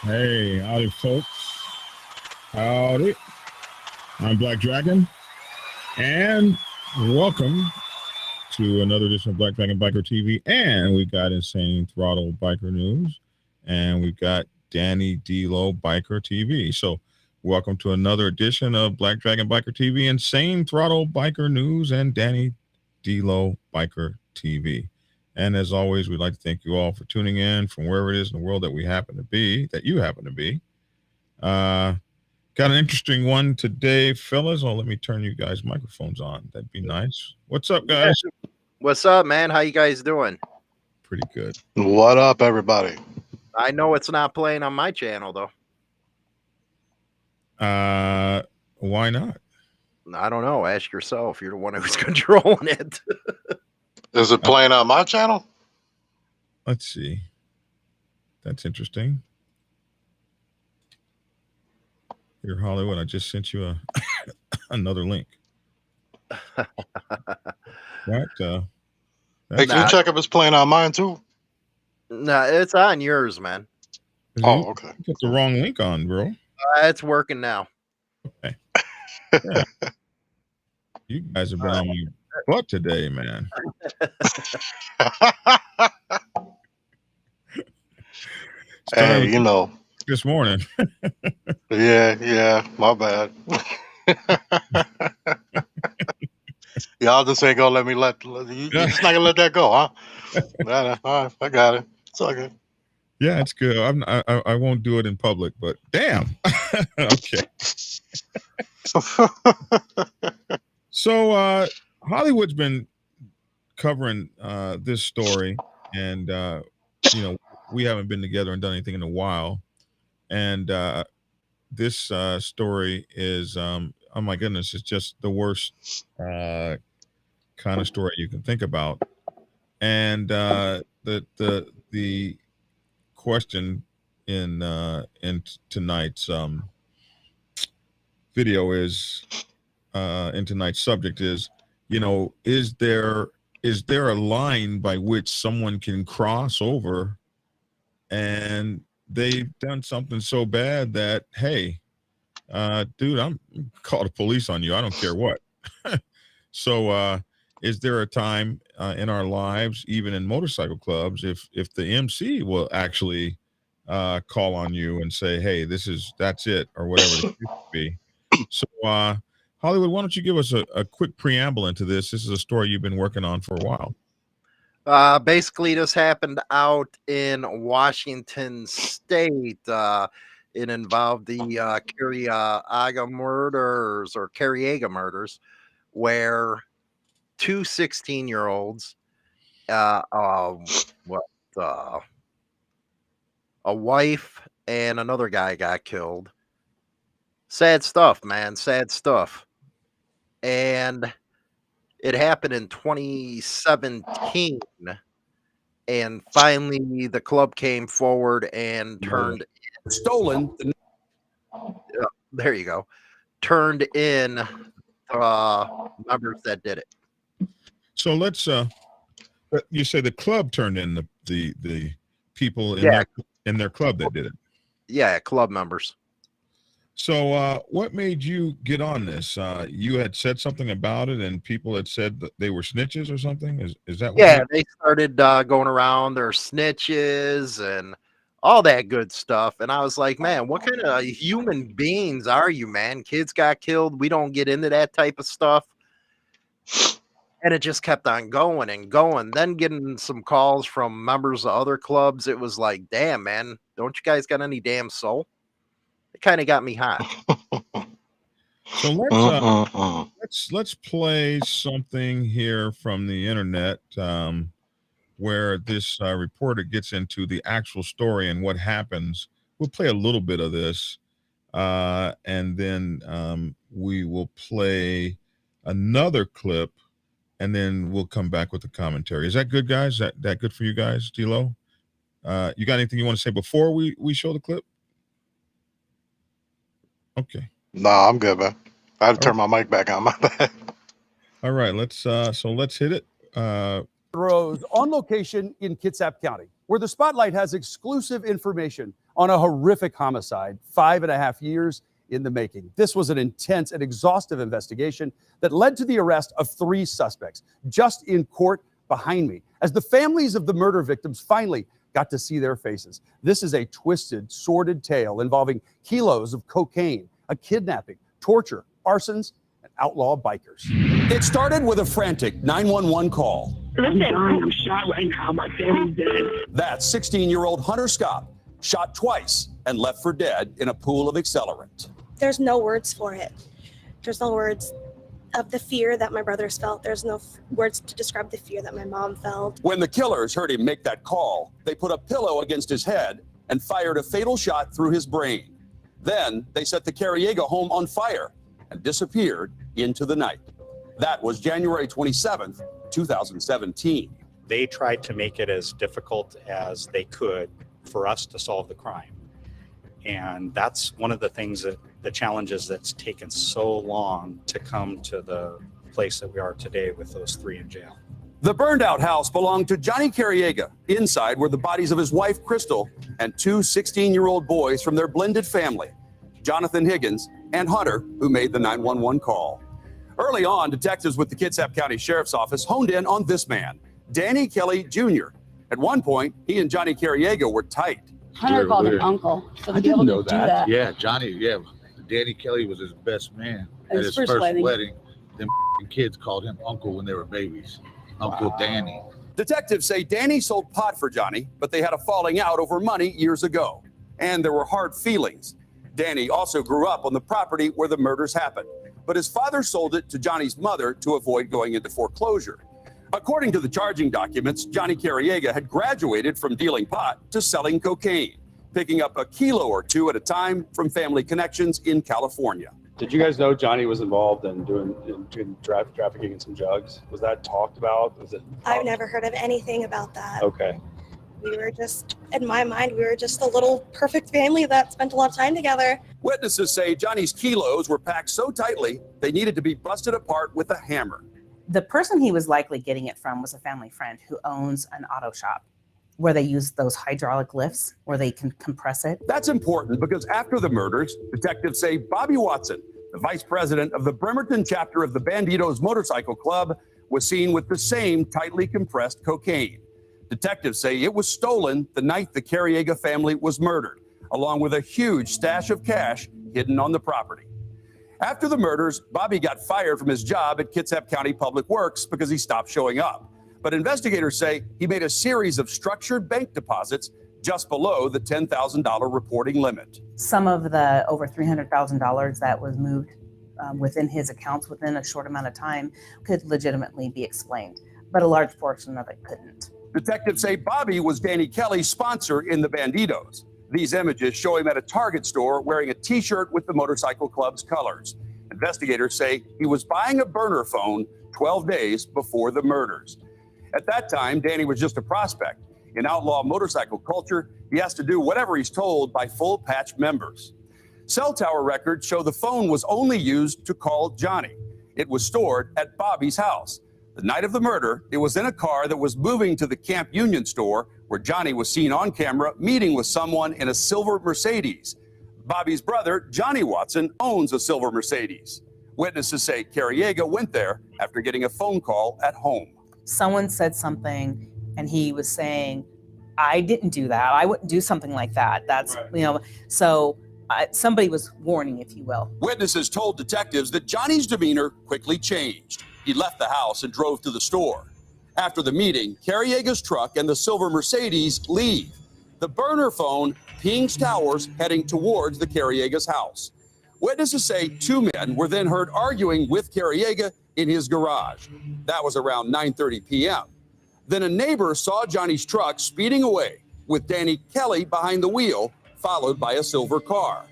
Hey, howdy, folks. Howdy. I'm Black Dragon, and welcome to another edition of Black Dragon Biker TV. And we've got Insane Throttle Biker News, and we've got Danny D.Low Biker TV. So, welcome to another edition of Black Dragon Biker TV, Insane Throttle Biker News, and Danny D.Low Biker TV. And as always, we'd like to thank you all for tuning in from wherever it is in the world that you happen to be. Got an interesting one today, fellas. Oh, let me turn you guys' microphones on. That'd be nice. What's up, guys? What's up, man? How you guys doing? Pretty good. What up, everybody? I know it's not playing on my channel, though. Why not? I don't know. Ask yourself. You're the one who's controlling it. Is it playing on my channel? Let's see. That's interesting. Here, Hollywood, I just sent you another link. What? Hey, can you check if it's playing on mine too? No, it's on yours, man. Oh, okay. You put the wrong link on, bro. It's working now. Okay. Yeah. You guys have been on my butt today, man. Hey, you know. This morning. Yeah, my bad. Y'all just ain't gonna let me you're just not gonna let that go, huh? All right, I got it. It's okay. Yeah, it's good. I won't do it in public, but damn. Okay. So Hollywood's been covering this story, and we haven't been together and done anything in a while. And this story is, oh my goodness, it's just the worst kind of story you can think about. And the question in tonight's video is, in tonight's subject is, is there a line by which someone can cross over and they've done something so bad that, hey, dude, I'm call the police on you. I don't care what. So is there a time in our lives, even in motorcycle clubs, if the MC will actually call on you and say, hey, that's it, or whatever it used to be. So Hollywood, why don't you give us a quick preamble into this? This is a story you've been working on for a while. Basically, this happened out in Washington State. It involved the Careaga Murders or Careaga Murders, where two 16-year-olds, a wife and another guy got killed. Sad stuff, man. Sad stuff. And it happened in 2017, and finally the club came forward and turned there you go. Turned in members that did it. So let's you say the club turned in the people in their club that did it. Yeah, club members. So what made you get on this? You had said something about it, and people had said that they were snitches or something. Is that what? Yeah, they started going around their snitches and all that good stuff. And I was like, man, what kind of human beings are you, man? Kids got killed. We don't get into that type of stuff. And it just kept on going and going. Then getting some calls from members of other clubs. It was like, damn, man, don't you guys got any damn soul? It kind of got me hot. So let's play something here from the internet where this reporter gets into the actual story and what happens. We'll play a little bit of this, and then we will play another clip, and then we'll come back with the commentary. Is that good, guys? That good for you guys, D.Low? You got anything you want to say before we show the clip? Okay. No, I'm good, man. I had to turn my mic back on. My bad. All right, let's hit it. Rose on location in Kitsap County, where the Spotlight has exclusive information on a horrific homicide, 5.5 years in the making. This was an intense and exhaustive investigation that led to the arrest of 3 suspects just in court behind me, as the families of the murder victims finally got to see their faces. This is a twisted, sordid tale involving kilos of cocaine, a kidnapping, torture, arsons, and outlaw bikers. It started with a frantic 911 call. Listen, I'm shot right now. My family's dead. That's 16-year-old Hunter Scott, shot twice and left for dead in a pool of accelerant. There's no words for it. There's no words of the fear that my brothers felt. There's no words to describe the fear that my mom felt. When the killers heard him make that call, they put a pillow against his head and fired a fatal shot through his brain. Then they set the Careaga home on fire and disappeared into the night. That was January 27th, 2017. They tried to make it as difficult as they could for us to solve the crime. And that's one of the things that the challenges that's taken so long to come to the place that we are today with those 3 in jail. The burned out house belonged to Johnny Careaga. Inside were the bodies of his wife, Crystal, and 2 16-year-old boys from their blended family, Jonathan Higgins and Hunter, who made the 911 call. Early on, detectives with the Kitsap County Sheriff's Office honed in on this man, Danny Kelly Jr. At one point, he and Johnny Careaga were tight. Hunter called him uncle. So to be able to do that. Yeah, Danny Kelly was his best man at his first wedding. Them kids called him uncle when they were babies. Uncle Danny. Detectives say Danny sold pot for Johnny, but they had a falling out over money years ago. And there were hard feelings. Danny also grew up on the property where the murders happened, but his father sold it to Johnny's mother to avoid going into foreclosure. According to the charging documents, Johnny Careaga had graduated from dealing pot to selling cocaine, picking up a kilo or 2 at a time from family connections in California. Did you guys know Johnny was involved in doing trafficking in some drugs? Was that talked about? I've never heard of anything about that. Okay. We were just, in my mind, we were just a little perfect family that spent a lot of time together. Witnesses say Johnny's kilos were packed so tightly, they needed to be busted apart with a hammer. The person he was likely getting it from was a family friend who owns an auto shop where they use those hydraulic lifts where they can compress it. That's important because after the murders, detectives say Bobby Watson, the vice president of the Bremerton chapter of the Banditos Motorcycle Club, was seen with the same tightly compressed cocaine. Detectives say it was stolen the night the Careaga family was murdered, along with a huge stash of cash hidden on the property. After the murders, Bobby got fired from his job at Kitsap County Public Works because he stopped showing up. But investigators say he made a series of structured bank deposits just below the $10,000 reporting limit. Some of the over $300,000 that was moved within his accounts within a short amount of time could legitimately be explained, but a large portion of it couldn't. Detectives say Bobby was Danny Kelly's sponsor in the Banditos. These images show him at a Target store wearing a t-shirt with the motorcycle club's colors. Investigators say he was buying a burner phone 12 days before the murders. At that time, Danny was just a prospect. In outlaw motorcycle culture, he has to do whatever he's told by full patch members. Cell tower records show the phone was only used to call Johnny. It was stored at Bobby's house. The night of the murder, it was in a car that was moving to the Camp Union store where Johnny was seen on camera meeting with someone in a silver Mercedes. Bobby's brother, Johnny Watson, owns a silver Mercedes. Witnesses say Careaga went there after getting a phone call at home. Someone said something and he was saying, I didn't do that. I wouldn't do something like that. That's, right. Somebody was warning, if you will. Witnesses told detectives that Johnny's demeanor quickly changed. He left the house and drove to the store. After the meeting, Careaga's truck and the silver Mercedes leave. The burner phone pings towers heading towards the Careaga's house. Witnesses say two men were then heard arguing with Careaga in his garage. That was around 9:30 p.m. Then a neighbor saw Johnny's truck speeding away with Danny Kelly behind the wheel, followed by a silver car.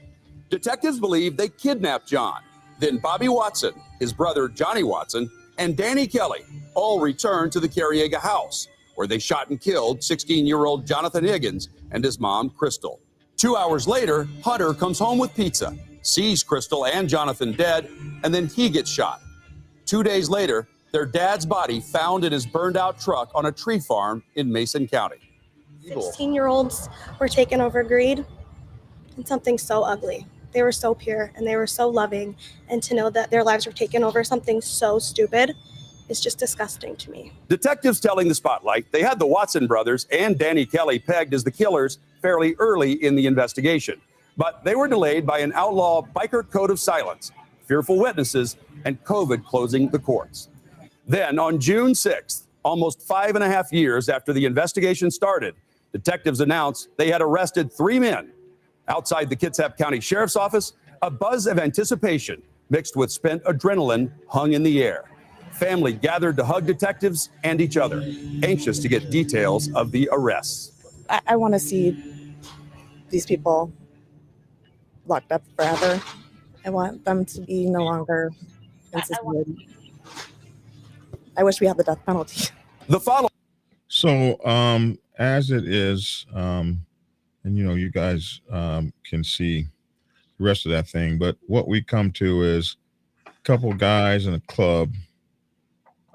Detectives believe they kidnapped John. Then Bobby Watson, his brother Johnny Watson, and Danny Kelly all returned to the Careaga house, where they shot and killed 16-year-old Jonathan Higgins and his mom, Crystal. 2 hours later, Hunter comes home with pizza, sees Crystal and Jonathan dead, and then he gets shot. 2 days later, their dad's body found in his burned-out truck on a tree farm in Mason County. 16-year-olds were taken over greed and something so ugly. They were so pure and they were so loving, and to know that their lives were taken over something so stupid is just disgusting to me. Detectives telling the Spotlight they had the Watson brothers and Danny Kelly pegged as the killers fairly early in the investigation, but they were delayed by an outlaw biker code of silence, fearful witnesses, and COVID closing the courts. Then on June 6th, almost 5.5 years after the investigation started, detectives announced they had arrested 3 men. Outside the Kitsap County Sheriff's Office, a buzz of anticipation mixed with spent adrenaline hung in the air. Family gathered to hug detectives and each other, anxious to get details of the arrests. I want to see these people locked up forever. I want them to be no longer in system. I wish we had the death penalty. The follow. So, as it is, and you guys can see the rest of that thing, but what we come to is a couple guys in a club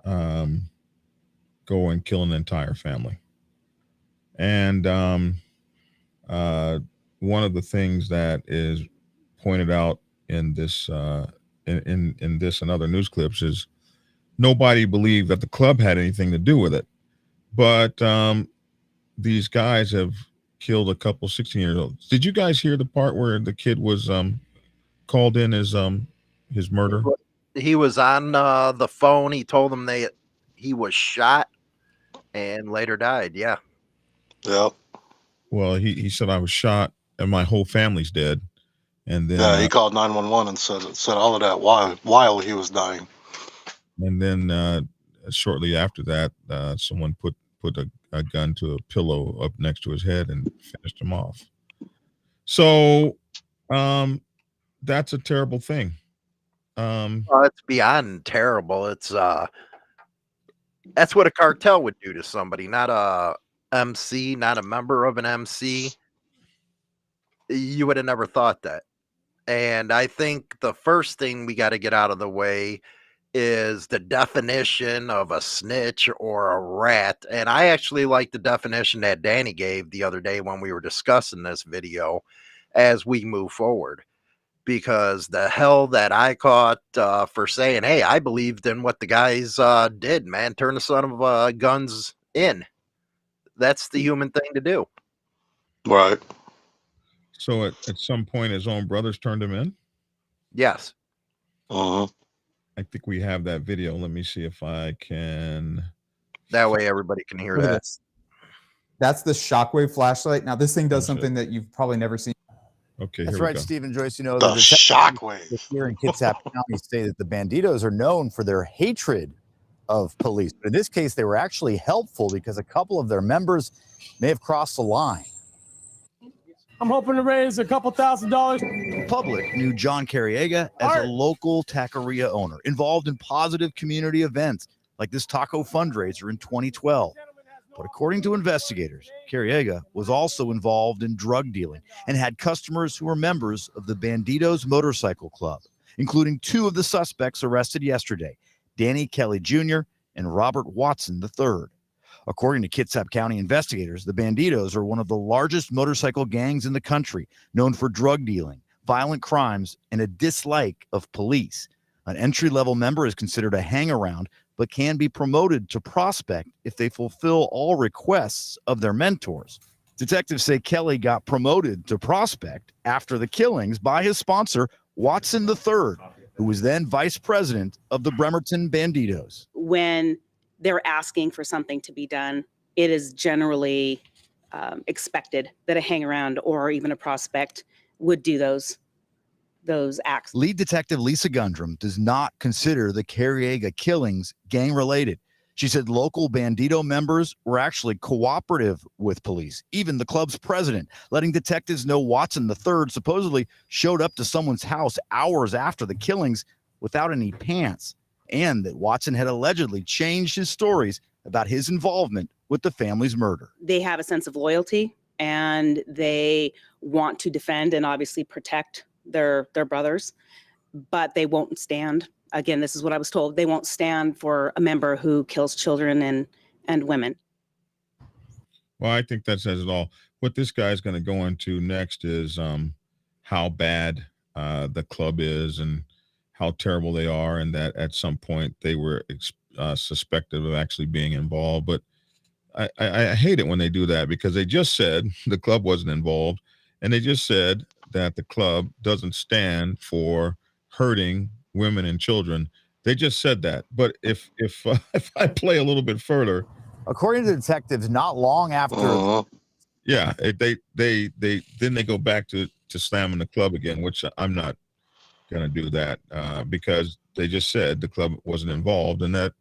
go and kill an entire family. And one of the things that is pointed out in this in this and other news clips is nobody believed that the club had anything to do with it, but these guys have killed a couple 16-year-olds. Did you guys hear the part where the kid was called in his murder? He was on the phone. He told them he was shot and later died. Yeah. Yep. Well, he said, I was shot and my whole family's dead. And then he called 911 and said all of that while he was dying. And then shortly after that, someone put a gun to a pillow up next to his head and finished him off. So that's a terrible thing. It's beyond terrible. It's that's what a cartel would do to somebody, not a MC, not a member of an MC. You would have never thought that. And I think the first thing we got to get out of the way is the definition of a snitch or a rat. And I actually like the definition that Danny gave the other day when we were discussing this video as we move forward. Because the hell that I caught for saying, hey, I believed in what the guys did, man. Turn the son of guns in. That's the human thing to do. Right. So at some point, his own brothers turned him in? Yes. Uh-huh. I think we have that video. Let me see if I can. That way everybody can hear that. That's the Shockwave flashlight. Now, this thing does something that you've probably never seen. Okay, that's right, Stephen Joyce. The Shockwave here in Kitsap County say that the Banditos are known for their hatred of police. But in this case, they were actually helpful because a couple of their members may have crossed the line. I'm hoping to raise a couple $1,000. Public knew John Careaga as a local taqueria owner involved in positive community events like this taco fundraiser in 2012. But according to investigators, Careaga was also involved in drug dealing and had customers who were members of the Banditos Motorcycle Club, including 2 of the suspects arrested yesterday, Danny Kelly Jr. and Robert Watson III. According to Kitsap County investigators, the Banditos are one of the largest motorcycle gangs in the country, known for drug dealing, violent crimes, and a dislike of police. An entry-level member is considered a hang-around, but can be promoted to prospect if they fulfill all requests of their mentors. Detectives say Kelly got promoted to prospect after the killings by his sponsor, Watson III, who was then vice president of the Bremerton Banditos. When they're asking for something to be done, it is generally expected that a hang-around or even a prospect would do those those acts. Lead Detective Lisa Gundrum does not consider the Careaga killings gang-related. She said local Bandito members were actually cooperative with police, even the club's president, letting detectives know Watson III supposedly showed up to someone's house hours after the killings without any pants, and that Watson had allegedly changed his stories about his involvement with the family's murder. They have a sense of loyalty, and they want to defend and obviously protect their brothers, but they won't stand. Again, this is what I was told. They won't stand for a member who kills children and women. Well, I think that says it all. What this guy's going to go into next is how bad the club is and how terrible they are, and that at some point they were suspected of actually being involved. But I hate it when they do that, because they just said the club wasn't involved, and they just said that the club doesn't stand for hurting women and children. They just said that. But if I play a little bit further, according to detectives, not long after, yeah, they then they go back to slamming the club again, which I'm not gonna do that because they just said the club wasn't involved in that.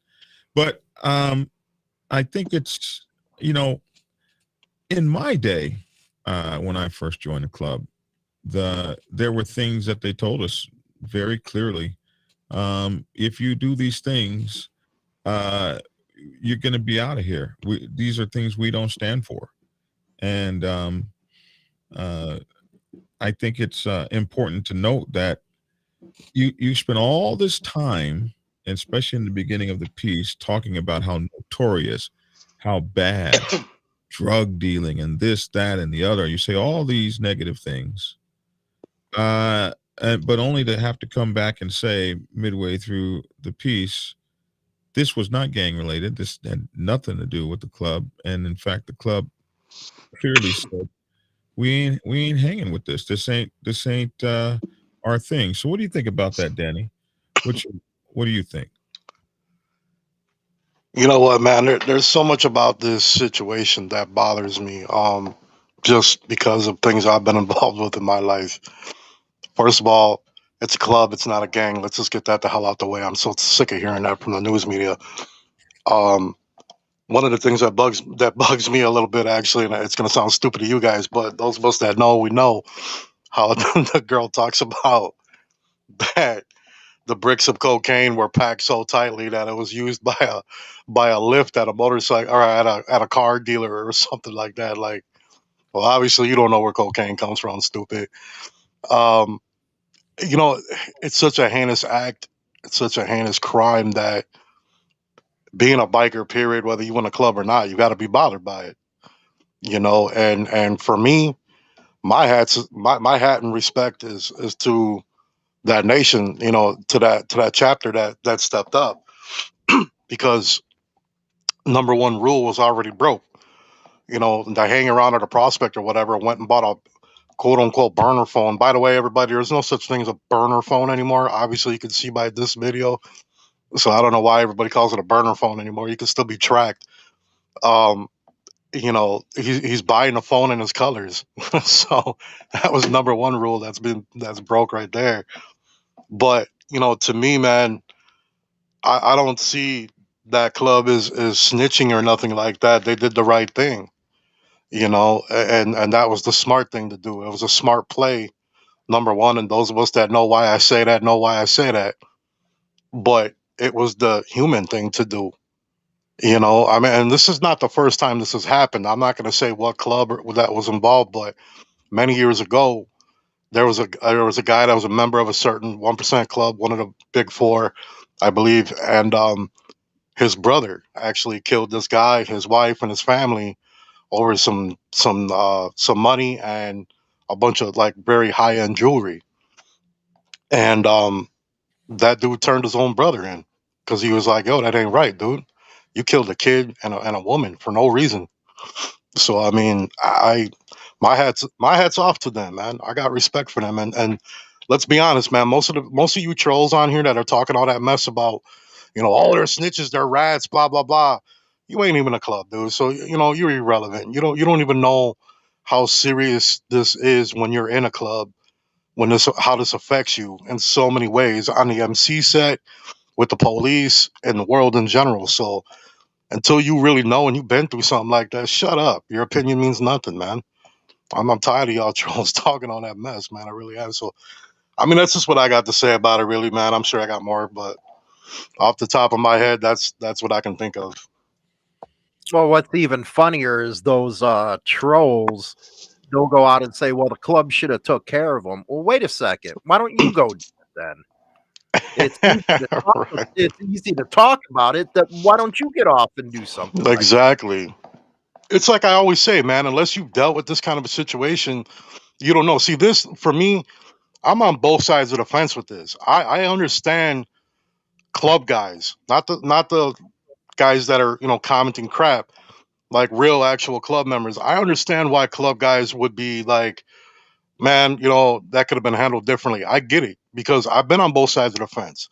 But I think it's, in my day, when I first joined the club, there were things that they told us very clearly. If you do these things, you're going to be out of here. These are things we don't stand for. And I think it's important to note that you spend all this time, especially in the beginning of the piece, talking about how notorious, how bad drug dealing and this, that, and the other. You say all these negative things, but only to have to come back and say midway through the piece, this was not gang related. This had nothing to do with the club. And in fact, the club clearly said, we ain't hanging with this. This ain't our thing. So what do you think about that, Danny? What do you think? You know what, man? There's so much about this situation that bothers me. Just because of things I've been involved with in my life. First of all, it's a club. It's not a gang. Let's just get that the hell out the way. I'm so sick of hearing that from the news media. One of the things that bugs me a little bit, actually, and it's going to sound stupid to you guys, but those of us that know, we know how the girl talks about that the bricks of cocaine were packed so tightly that it was used by a lift at a motorcycle or at a car dealer or something like that. Like, well, obviously you don't know where cocaine comes from, stupid. It's such a heinous act. It's such a heinous crime that being a biker, period, whether you in a club or not, you got to be bothered by it. And for me, my hat in respect is to that nation, to that chapter that stepped up, because number one rule was already broke. The hang around at a prospect or whatever went and bought a quote unquote burner phone. By the way, everybody, there's no such thing as a burner phone anymore. Obviously, you can see by this video. So I don't know why everybody calls it a burner phone anymore. You can still be tracked. He's buying a phone in his colors. So that was number one rule that's broke right there. But, to me, man, I don't see that club is snitching or nothing like that. They did the right thing, and that was the smart thing to do. It was a smart play, number one. And those of us that know why I say that. But it was the human thing to do. And this is not the first time this has happened. I'm not going to say what club that was involved, but many years ago, there was a guy that was a member of a certain 1% club, one of the big four, I believe, and his brother actually killed this guy, his wife, and his family over some money and a bunch of like very high end jewelry. And that dude turned his own brother in because he was like, "Yo, that ain't right, dude. You killed a kid and a woman for no reason." So I mean, my hat's off to them, man. I got respect for them, and let's be honest, man. Most of you trolls on here that are talking all that mess about, all their snitches, they're rats, blah blah blah. You ain't even a club, dude. So you're irrelevant. You don't even know how serious this is when you're in a club. how this affects you in so many ways on the MC set, with the police, and the world in general. So until you really know and you've been through something like that, shut up. Your opinion means nothing, man. I'm tired of y'all trolls talking on that mess, man. I really am. So I mean, that's just what I got to say about it, really, man. I'm sure I got more, but off the top of my head, that's what I can think of. Well, what's even funnier is those trolls. They'll go out and say, "Well, the club should have took care of them." Well, wait a second. Why don't you go do it then? It's easy to talk, Right. it's easy to talk about it. That why don't you get off and do something? Like Exactly. It's like I always say, man, unless you've dealt with this kind of a situation, you don't know. See, this, for me, I'm on both sides of the fence with this. I understand club guys, not the guys that are, commenting crap, like real actual club members. I understand why club guys would be like, man, that could have been handled differently. I get it because I've been on both sides of the fence.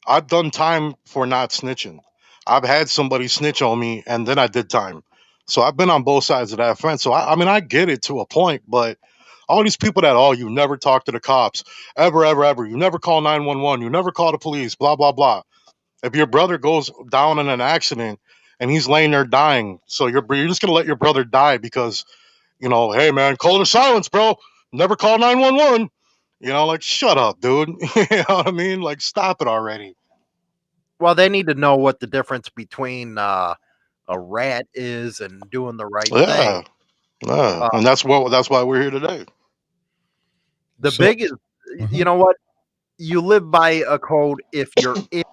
I've done time for not snitching. I've had somebody snitch on me and then I did time. So I've been on both sides of that fence. So I mean, I get it to a point, but all these people that, oh, you never talk to the cops ever, ever, ever. You never call 911. You never call the police, blah, blah, blah. If your brother goes down in an accident and he's laying there dying, so you're just going to let your brother die because, hey, man, call the silence, bro. Never call 911. Like, shut up, dude. You know what I mean? Like, stop it already. well, they need to know what the difference between a rat is and doing the right Yeah. thing. Yeah. And that's why we're here today. The biggest, you know what? You live by a code if you're in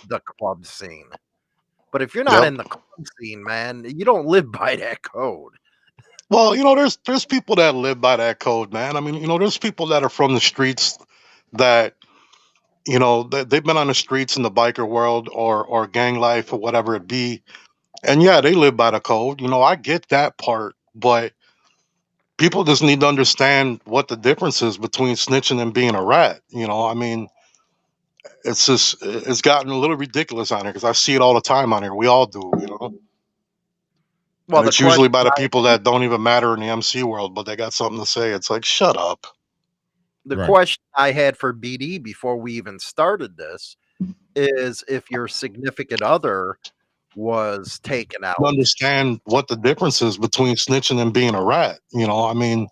the club scene. But if you're not in the club scene, man, you don't live by that code. Well, there's people that live by that code, man. I mean, there's people that are from the streets that, they've been on the streets in the biker world or gang life or whatever it be. And yeah, they live by the code. I get that part, but people just need to understand what the difference is between snitching and being a rat. I mean, it's gotten a little ridiculous on here because I see it all the time on here. We all do, Well, and it's usually by the people that don't even matter in the MC world, but they got something to say. It's like, shut up. The question I had for BD before we even started this is if your significant other was taken out. Understand what the difference is between snitching and being a rat. I mean,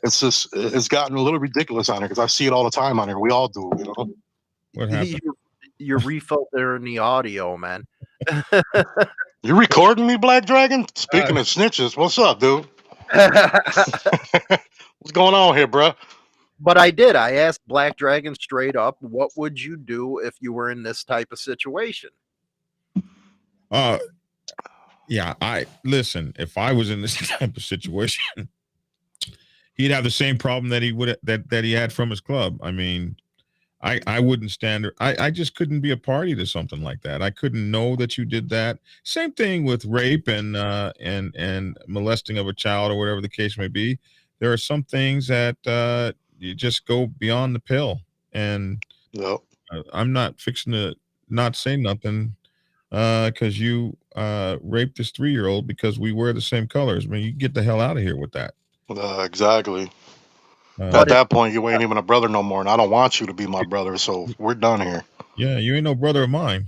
it's gotten a little ridiculous on here because I see it all the time on here. We all do, What happened? You're refiltering the audio, man. You recording me, Black Dragon? Speaking of snitches, what's up, dude? What's going on here, bro? But I did. I asked Black Dragon straight up, what would you do if you were in this type of situation? Yeah, listen, if I was in this type of situation, he'd have the same problem that he had from his club. I mean, I wouldn't stand. I just couldn't be a party to something like that. I couldn't know that you did that. Same thing with rape and molesting of a child or whatever the case may be. There are some things that you just go beyond the pill. And I'm not fixing to not say nothing because you raped this 3-year-old because we wear the same colors. I mean, you get the hell out of here with that. Exactly. At that point, you ain't even a brother no more, and I don't want you to be my brother, so we're done here. Yeah, you ain't no brother of mine.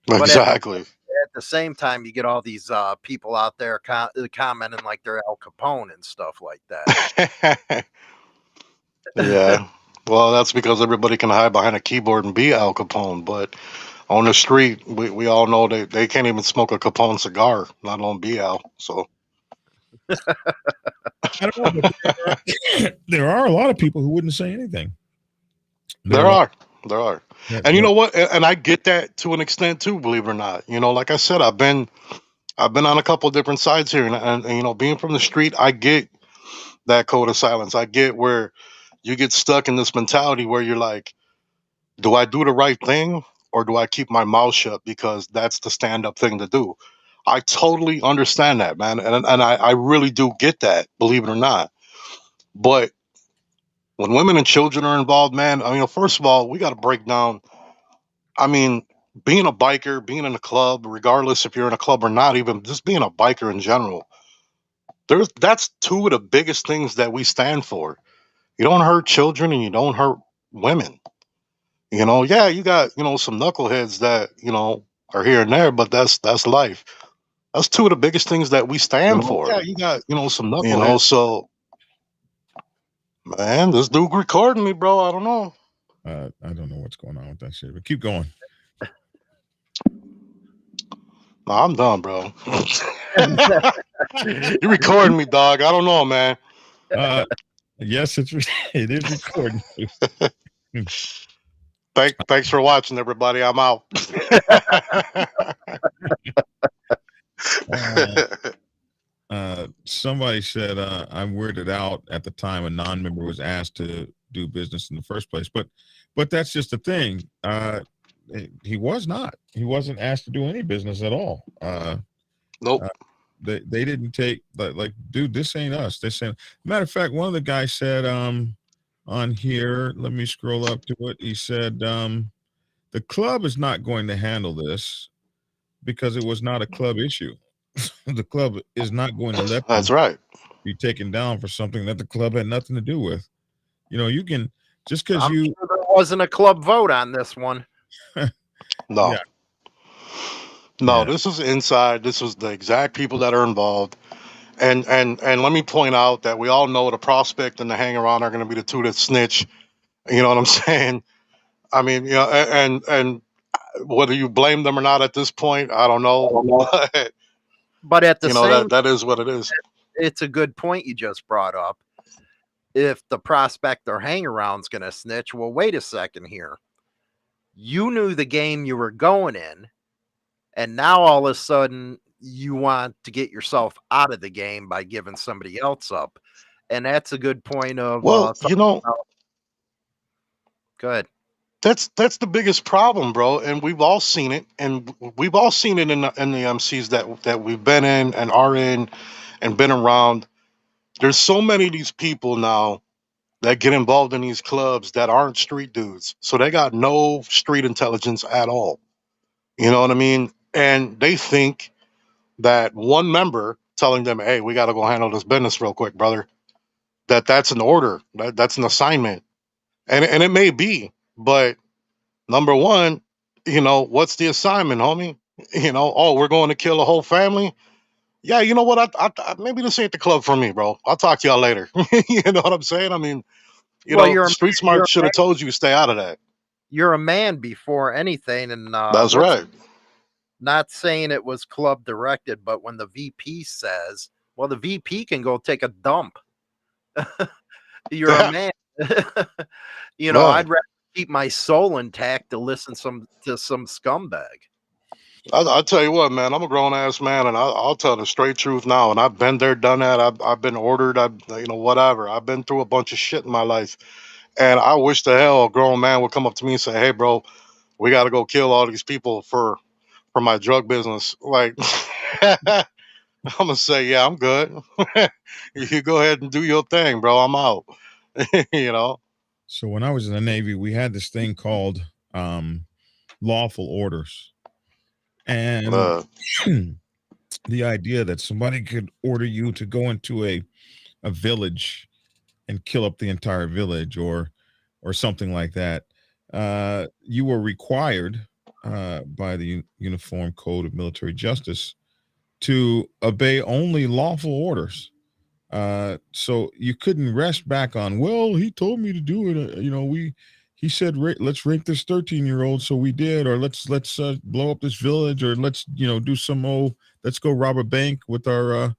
Exactly. At the same time, you get all these people out there commenting like they're Al Capone and stuff like that. Yeah. Well, that's because everybody can hide behind a keyboard and be Al Capone, but on the street, we all know they can't even smoke a Capone cigar, let alone be Al. So I don't know, but there are a lot of people who wouldn't say anything. There are. Yeah, And you know what? And I get that to an extent too, believe it or not. Like I said, I've been on a couple of different sides here, and being from the street, I get that code of silence. I get where you get stuck in this mentality where you're like, do I do the right thing or do I keep my mouth shut because that's the stand-up thing to do? I totally understand that, man. And I really do get that, believe it or not. But when women and children are involved, man, I mean, first of all, we got to break down. I mean, being a biker, being in a club, regardless if you're in a club or not, even just being a biker in general, That's two of the biggest things that we stand for. You don't hurt children and you don't hurt women. Yeah, you got, some knuckleheads that, are here and there, but that's life. That's two of the biggest things that we stand for. Yeah, you got, some knuckleheads. So man, this dude recording me, bro. I don't know. I don't know what's going on with that shit, but keep going. No, I'm done, bro. You recording me, dog. I don't know, man. Yes, it is recording. Thanks for watching, everybody. I'm out. Somebody said I'm weirded out at the time a non-member was asked to do business in the first place, but that's just the thing. He was not. He wasn't asked to do any business at all. Nope. They didn't take like, dude, this ain't us. This ain't. Matter of fact, one of the guys said on here, let me scroll up to it. He said the club is not going to handle this because it was not a club issue. The club is not going to let that's right be taken down for something that the club had nothing to do with. You can just because sure there wasn't a club vote on this one. No. Yeah. No, this is inside. This was the exact people that are involved. And let me point out that we all know the prospect and the hanger-on are going to be the two that snitch. You know what I'm saying? I mean, and whether you blame them or not at this point, I don't know. But at the same, that is what it is. It's a good point you just brought up. If the prospect or hang-around's going to snitch, well, wait a second here. You knew the game you were going in, and now all of a sudden you want to get yourself out of the game by giving somebody else up. And that's a good point of, well, go ahead. That's the biggest problem, bro. And we've all seen it. And we've all seen it in the MCs that we've been in and are in and been around. There's so many of these people now that get involved in these clubs that aren't street dudes. So they got no street intelligence at all. You know what I mean? And they think that one member telling them, hey, we got to go handle this business real quick, brother, that's an order. That's an assignment. And it may be, but number one, what's the assignment, homie? We're going to kill a whole family. Yeah, you know what? I maybe this ain't the club for me, bro. I'll talk to y'all later. You know what I'm saying? I mean, Street Smart should have told you to stay out of that. You're a man before anything, and that's right. Not saying it was club directed, but when the VP says, well, the VP can go take a dump. You're a man. I'd rather keep my soul intact to listen to some scumbag. I'll tell you what, man, I'm a grown ass man, and I'll tell the straight truth now. And I've been there, done that. I've been ordered. Whatever. I've been through a bunch of shit in my life, and I wish the hell a grown man would come up to me and say, "Hey, bro, we got to go kill all these people for my drug business." Like, I'm gonna say, yeah, I'm good. You go ahead and do your thing, bro. I'm out. So when I was in the Navy, we had this thing called lawful orders. And the idea that somebody could order you to go into a village and kill up the entire village or something like that, you were required by the Uniform Code of Military Justice to obey only lawful orders. So you couldn't rest back on, well, he told me to do it. He said, let's rape this 13-year-old. So we did, or let's blow up this village, or let's, do let's go rob a bank with our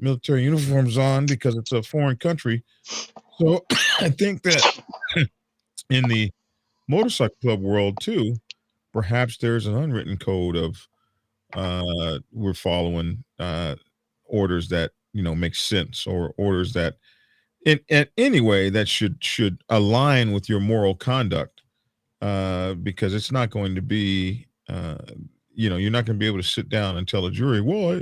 military uniforms on because it's a foreign country. So I think that in the motorcycle club world too, perhaps there's an unwritten code of we're following orders that, make sense, or orders that in any way that should align with your moral conduct, because it's not going to be, you're not going to be able to sit down and tell a jury, well,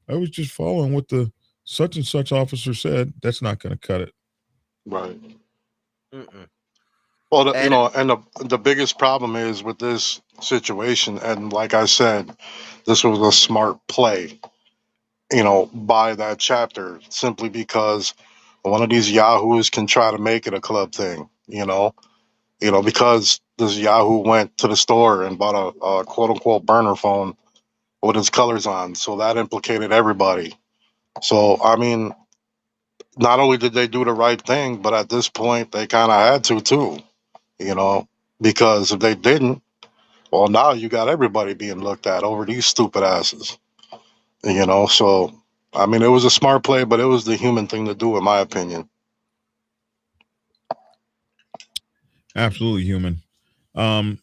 I was just following what the such and such officer said. That's not going to cut it. Right. Well, and the biggest problem is with this situation, and like I said, this was a smart play. by that chapter simply because one of these yahoos can try to make it a club thing, because this yahoo went to the store and bought a quote unquote burner phone with his colors on. So that implicated everybody. So, I mean, not only did they do the right thing, but at this point they kind of had to too, because if they didn't, well, now you got everybody being looked at over these stupid asses, So, I mean, it was a smart play, but it was the human thing to do, in my opinion. Absolutely human. But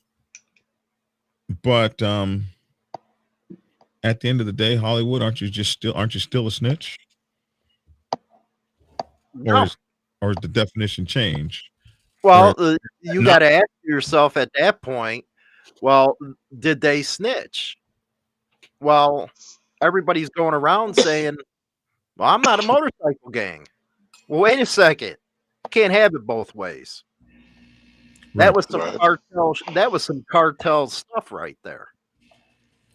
at the end of the day, Hollywood, aren't you still a snitch? No. Or is the definition changed? Well, you got to ask yourself at that point, well, did they snitch? Well, everybody's going around saying, well, I'm not a motorcycle gang. Well, wait a second. You can't have it both ways. That was some cartel. That was some cartel stuff right there.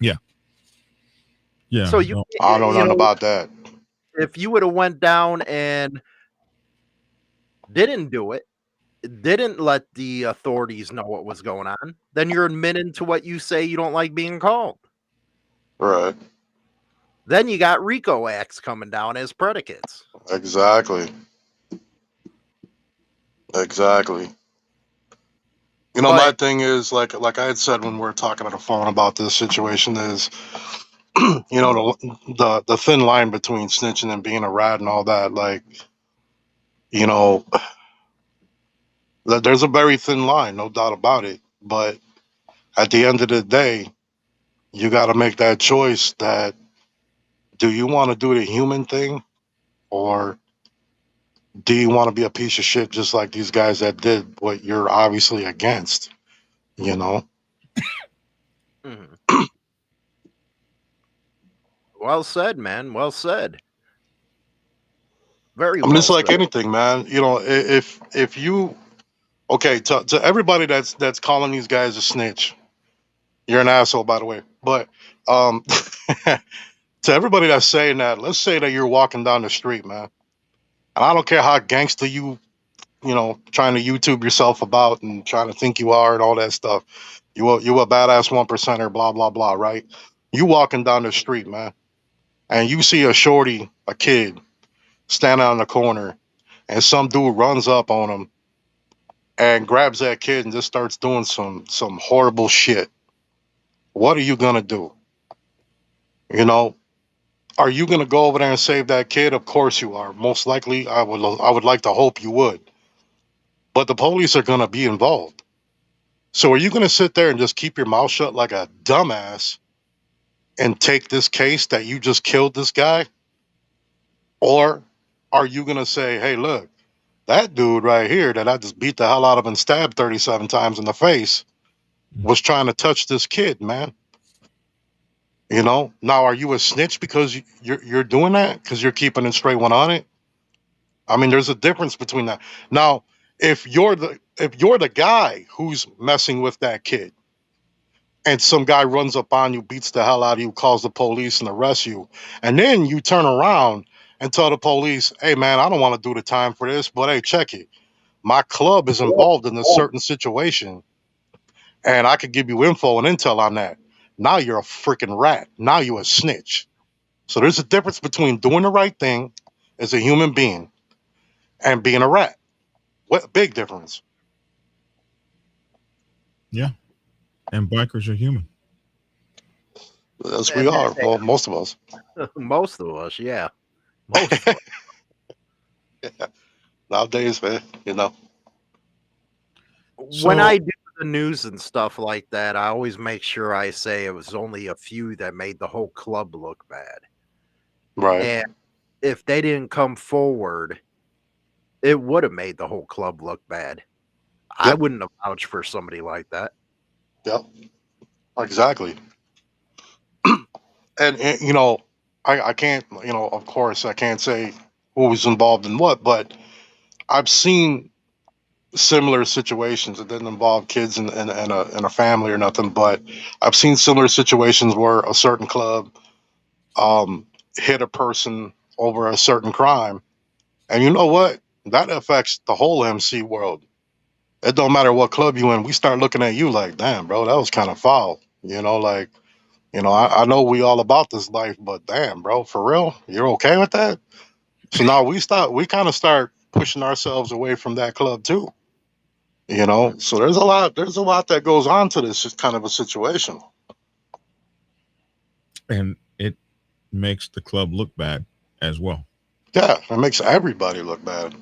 Yeah. Yeah. So I don't know nothing about that. If you would have went down and didn't do it, didn't let the authorities know what was going on, then you're admitting to what you say you don't like being called. Right. Then you got RICO acts coming down as predicates. Exactly. My thing is, like I had said when we were talking on the phone about this situation is, the thin line between snitching and being a rat and all that, there's a very thin line, no doubt about it. But at the end of the day, you got to make that choice that, do you want to do the human thing, or do you want to be a piece of shit just like these guys that did what you're obviously against, Mm-hmm. Well said, man. Well said. Very well. I mean, it's like anything, man. If you, okay, to everybody that's calling these guys a snitch, you're an asshole, by the way. But to everybody that's saying that, let's say that you're walking down the street, man, and I don't care how gangster you trying to YouTube yourself about and trying to think you are and all that stuff. You a badass 1%er, blah blah blah, right? You walking down the street, man, and you see a kid, standing on the corner, and some dude runs up on him and grabs that kid and just starts doing some horrible shit. What are you gonna do? Are you gonna go over there and save that kid? Of course you are. Most likely, I would like to hope you would. But the police are gonna be involved. So are you gonna sit there and just keep your mouth shut like a dumbass and take this case that you just killed this guy? Or are you gonna say, hey, look, that dude right here that I just beat the hell out of and stabbed 37 times in the face was trying to touch this kid, man. Now are you a snitch because you're doing that? Because you're keeping it straight 100? I mean, there's a difference between that. Now, if you're the guy who's messing with that kid, and some guy runs up on you, beats the hell out of you, calls the police and arrests you, and then you turn around and tell the police, hey man, I don't want to do the time for this, but hey, check it. My club is involved in a certain situation, and I could give you info and intel on that. Now you're a freaking rat. Now you're a snitch. So there's a difference between doing the right thing as a human being and being a rat. What big difference? Yeah. And bikers are human. Yes, we are. Well, most of us. Most of us, yeah. Most of us. Yeah. Nowadays, man, When I do the news and stuff like that, I always make sure I say it was only a few that made the whole club look bad. Right. And if they didn't come forward, it would have made the whole club look bad. Yep. I wouldn't have vouched for somebody like that. Yep. Exactly. And I can't, of course, I can't say who was involved in what, but I've seen similar situations. It didn't involve kids in a family or nothing, but I've seen similar situations where a certain club hit a person over a certain crime. And you know what? That affects the whole MC world. It don't matter what club you in. We start looking at you like, damn, bro, that was kind of foul. Like, I know we all about this life, but damn, bro, for real, you're okay with that? So now we kind of start pushing ourselves away from that club too. So there's a lot that goes on to this kind of a situation. And it makes the club look bad as well. Yeah, it makes everybody look bad.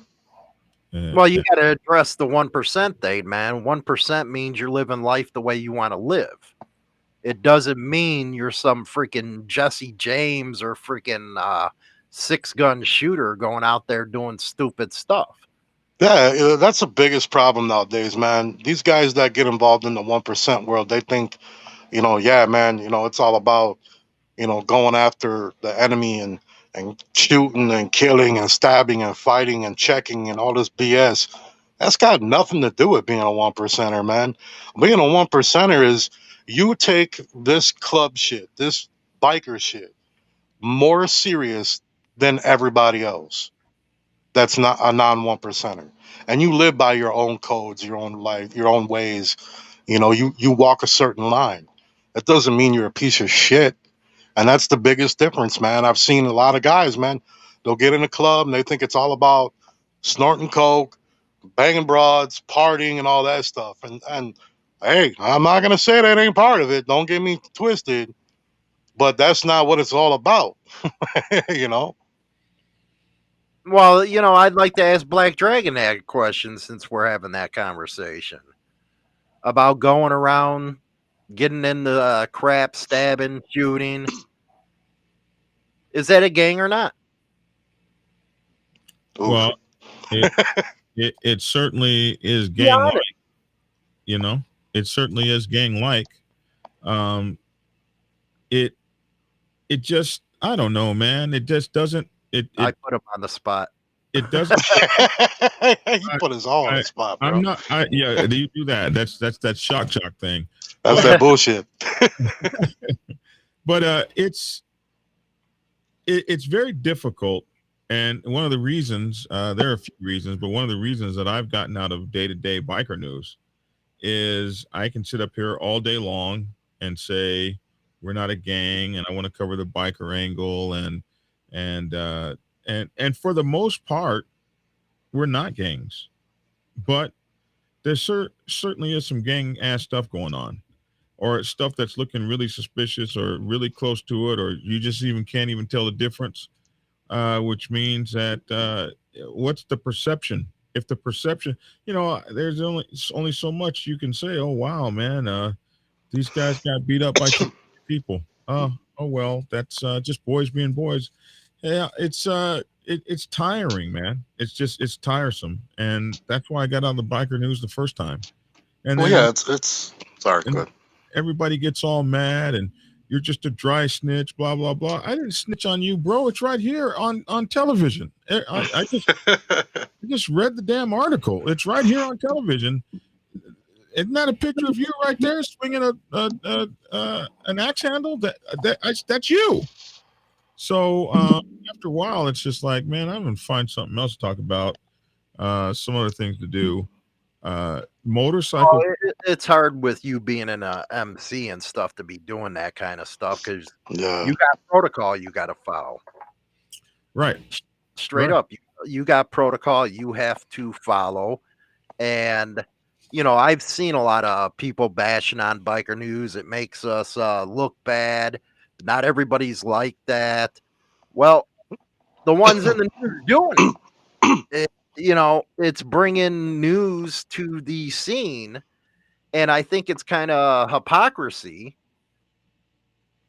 Well, you got to address the 1% thing, man. 1% means you're living life the way you want to live. It doesn't mean you're some freaking Jesse James or freaking 6-gun shooter going out there doing stupid stuff. Yeah, that's the biggest problem nowadays, man. These guys that get involved in the 1% world, they think, yeah, man, it's all about, going after the enemy and shooting and killing and stabbing and fighting and checking and all this BS. That's got nothing to do with being a 1%er, man. Being a 1%er is you take this club shit, this biker shit, more serious than everybody else that's not a non-1%er. And you live by your own codes, your own life, your own ways. You walk a certain line. That doesn't mean you're a piece of shit. And that's the biggest difference, man. I've seen a lot of guys, man, they'll get in a club and they think it's all about snorting coke, banging broads, partying, and all that stuff. And hey, I'm not going to say that ain't part of it. Don't get me twisted. But that's not what it's all about, Well, I'd like to ask Black Dragon that question since we're having that conversation about going around, getting into crap, stabbing, shooting. Is that a gang or not? Well, it certainly is gang-like. It certainly is gang-like. It just, I don't know, man. It just doesn't. I put him on the spot. It doesn't. He put us all on the spot, bro. I'm not. Yeah, you do that. That's that shock thing. That's that bullshit. But it's very difficult, and one of the reasons, there are a few reasons, but one of the reasons that I've gotten out of day-to-day biker news is I can sit up here all day long and say we're not a gang, and I want to cover the biker angle, and for the most part, we're not gangs, but there certainly is some gang ass stuff going on, or stuff that's looking really suspicious or really close to it, or you just can't even tell the difference, which means that what's the perception? If the perception, there's only so much you can say. Oh wow, man, these guys got beat up by two people. Oh well, that's just boys being boys. Yeah, it's tiring, man. It's tiresome, and that's why I got on the biker news the first time. And well, yeah, it's sorry, good. Everybody gets all mad, and you're just a dry snitch, blah blah blah. I didn't snitch on you, bro. It's right here on television. I just read the damn article. It's right here on television. Isn't that a picture of you right there swinging an axe handle? That's you. So after a while, it's just like, man, I'm gonna find something else to talk about. Some other things to do. Motorcycle. It's hard with you being in a MC and stuff to be doing that kind of stuff because you got protocol you got to follow. Right. Straight up, you got protocol you have to follow, and I've seen a lot of people bashing on biker news. It makes us look bad. Not everybody's like that. Well, the ones in the news doing it, it's bringing news to the scene, and I think it's kind of hypocrisy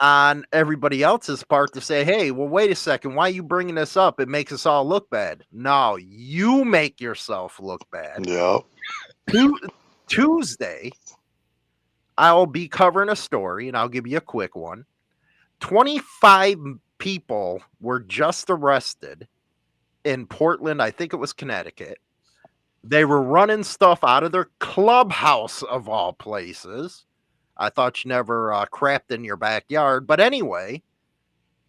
on everybody else's part to say, hey, well, wait a second, why are you bringing this up? It makes us all look bad. No, you make yourself look bad. Yeah. Tuesday, I'll be covering a story, and I'll give you a quick one. 25 people were just arrested in Portland, I think it was Connecticut. They were running stuff out of their clubhouse, of all places. I thought you never crapped in your backyard. But anyway,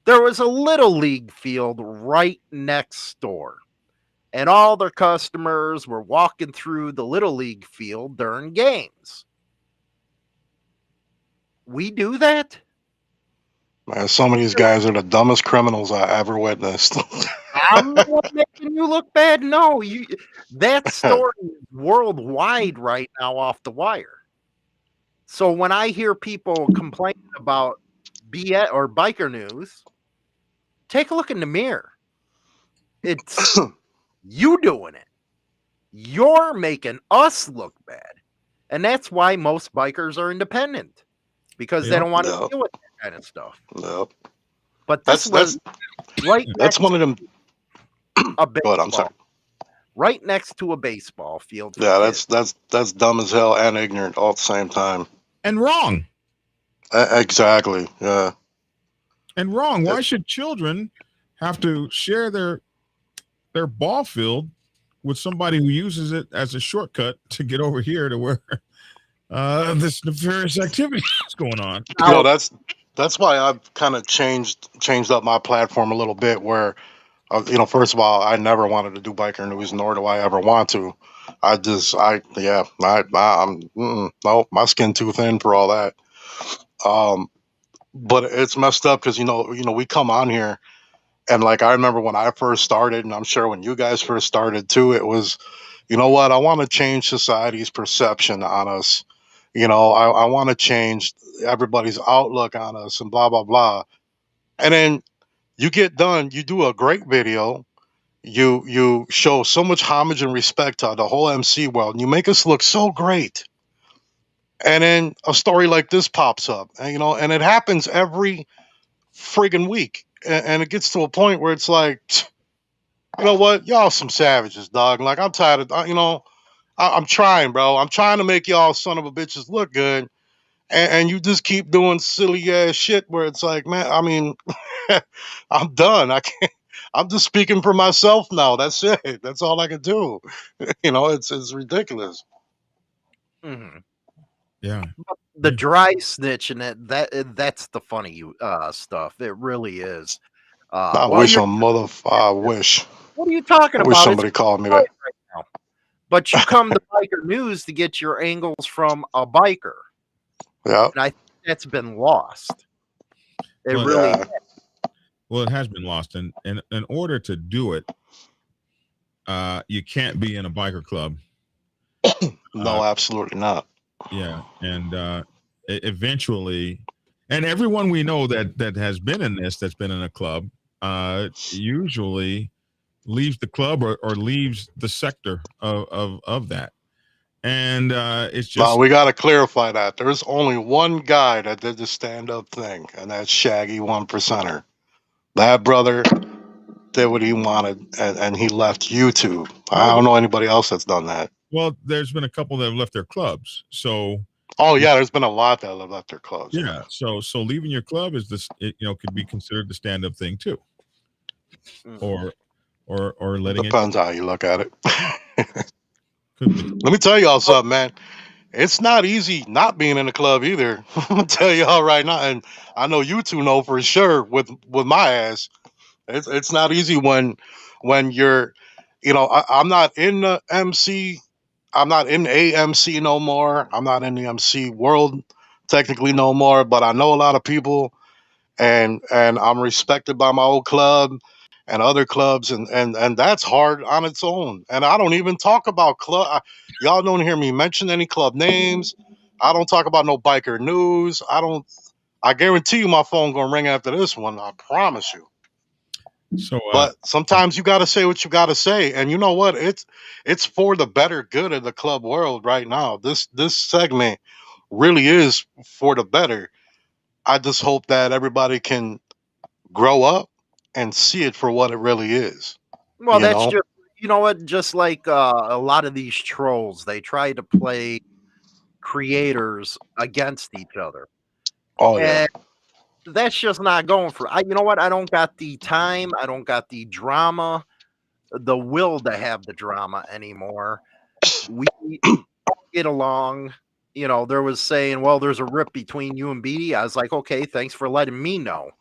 There was a little league field right next door, and all their customers were walking through the little league field during games. We do that? Man, some of these guys are the dumbest criminals I ever witnessed. I'm not making you look bad. No, that story is worldwide right now off the wire. So when I hear people complain about BS or biker news, take a look in the mirror. It's you doing it. You're making us look bad. And that's why most bikers are independent, because they don't want to deal with that kind of stuff. No. But this was right that's one of them. A baseball, I'm sorry. Right next to a baseball field. Yeah, that's dumb as hell and ignorant all at the same time. And wrong. Exactly. Yeah. And wrong. Why should children have to share their ball field with somebody who uses it as a shortcut to get over here to where this nefarious activity is going on? You know, that's why I've kind of changed up my platform a little bit. Where, you know, first of all, I never wanted to do biker news, nor do I ever want to. No, my skin too thin for all that. But it's messed up because you know we come on here, and like I remember when I first started, and I'm sure when you guys first started too, it was, you know what, I want to change society's perception on us. You know, I want to change everybody's outlook on us and blah blah blah. And then you get done, you do a great video, you show so much homage and respect to the whole MC world, and you make us look so great. And then a story like this pops up, and, you know, and it happens every friggin' week. And it gets to a point where it's like, you know what, y'all some savages, dog. Like, I'm tired of, you know, I'm trying, bro. I'm trying to make y'all son of a bitches look good. And you just keep doing silly ass shit where it's like, man, I mean, I'm done. I can't. I'm just speaking for myself now. That's it. That's all I can do. You know, it's ridiculous. Mm-hmm. Yeah. The dry snitch and that's the funny stuff. It really is. I wish I wish. What are you talking I about? wish somebody called me that. Right now. But you come to biker news to get your angles from a biker. Yeah. And I think that's been lost. It Well, really yeah. Well, it has been lost. And in order to do it, you can't be in a biker club. No, absolutely not. Yeah. And eventually, and everyone we know that has been in this, that's been in a club, usually leaves the club or leaves the sector of that. And it's just, well, we got to clarify that there's only one guy that did the stand-up thing, and that's Shaggy 1%er. That brother did what he wanted, and he left YouTube. I don't know anybody else that's done that. Well, there's been a couple that have left their clubs. So, oh yeah, there's been a lot that have left their clubs. Yeah. So leaving your club is this, could be considered the stand-up thing too, or letting depends how you look at it. Let me tell y'all something, man. It's not easy not being in the club either. I'm gonna tell y'all right now, and I know you two know for sure with my ass. It's not easy when you're, you know, I'm not in the MC. I'm not in AMC no more. I'm not in the MC world technically no more, but I know a lot of people, and I'm respected by my old club and other clubs, and that's hard on its own. And I don't even talk about club. Y'all don't hear me mention any club names. I don't talk about no biker news. I guarantee you my phone gonna ring after this one. I promise you. So, but sometimes you got to say what you got to say, and you know what? It's for the better good of the club world right now. This segment really is for the better. I just hope that everybody can grow up and see it for what it really is. Well, that's just, you know what? Just like a lot of these trolls, they try to play creators against each other. Oh yeah. That's just not going for. You know what? I don't got the time. I don't got the drama, the will to have the drama anymore. We get along. You know, there was saying, well, there's a rip between you and Beatty. I was like, okay, thanks for letting me know.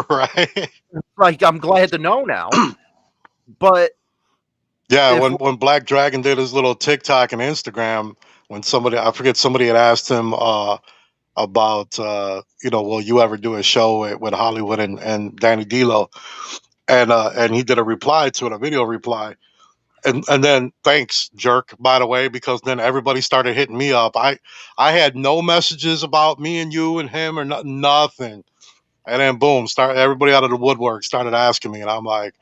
Right. Like, I'm glad to know now. But yeah, if- when Black Dragon did his little TikTok and Instagram, when somebody had asked him about will you ever do a show with Hollywood and Danny D.Low, and he did a reply to it, a video reply. And then thanks, jerk, by the way, because then everybody started hitting me up. I had no messages about me and you and him or nothing. And then boom, everybody out of the woodwork started asking me, and I'm like,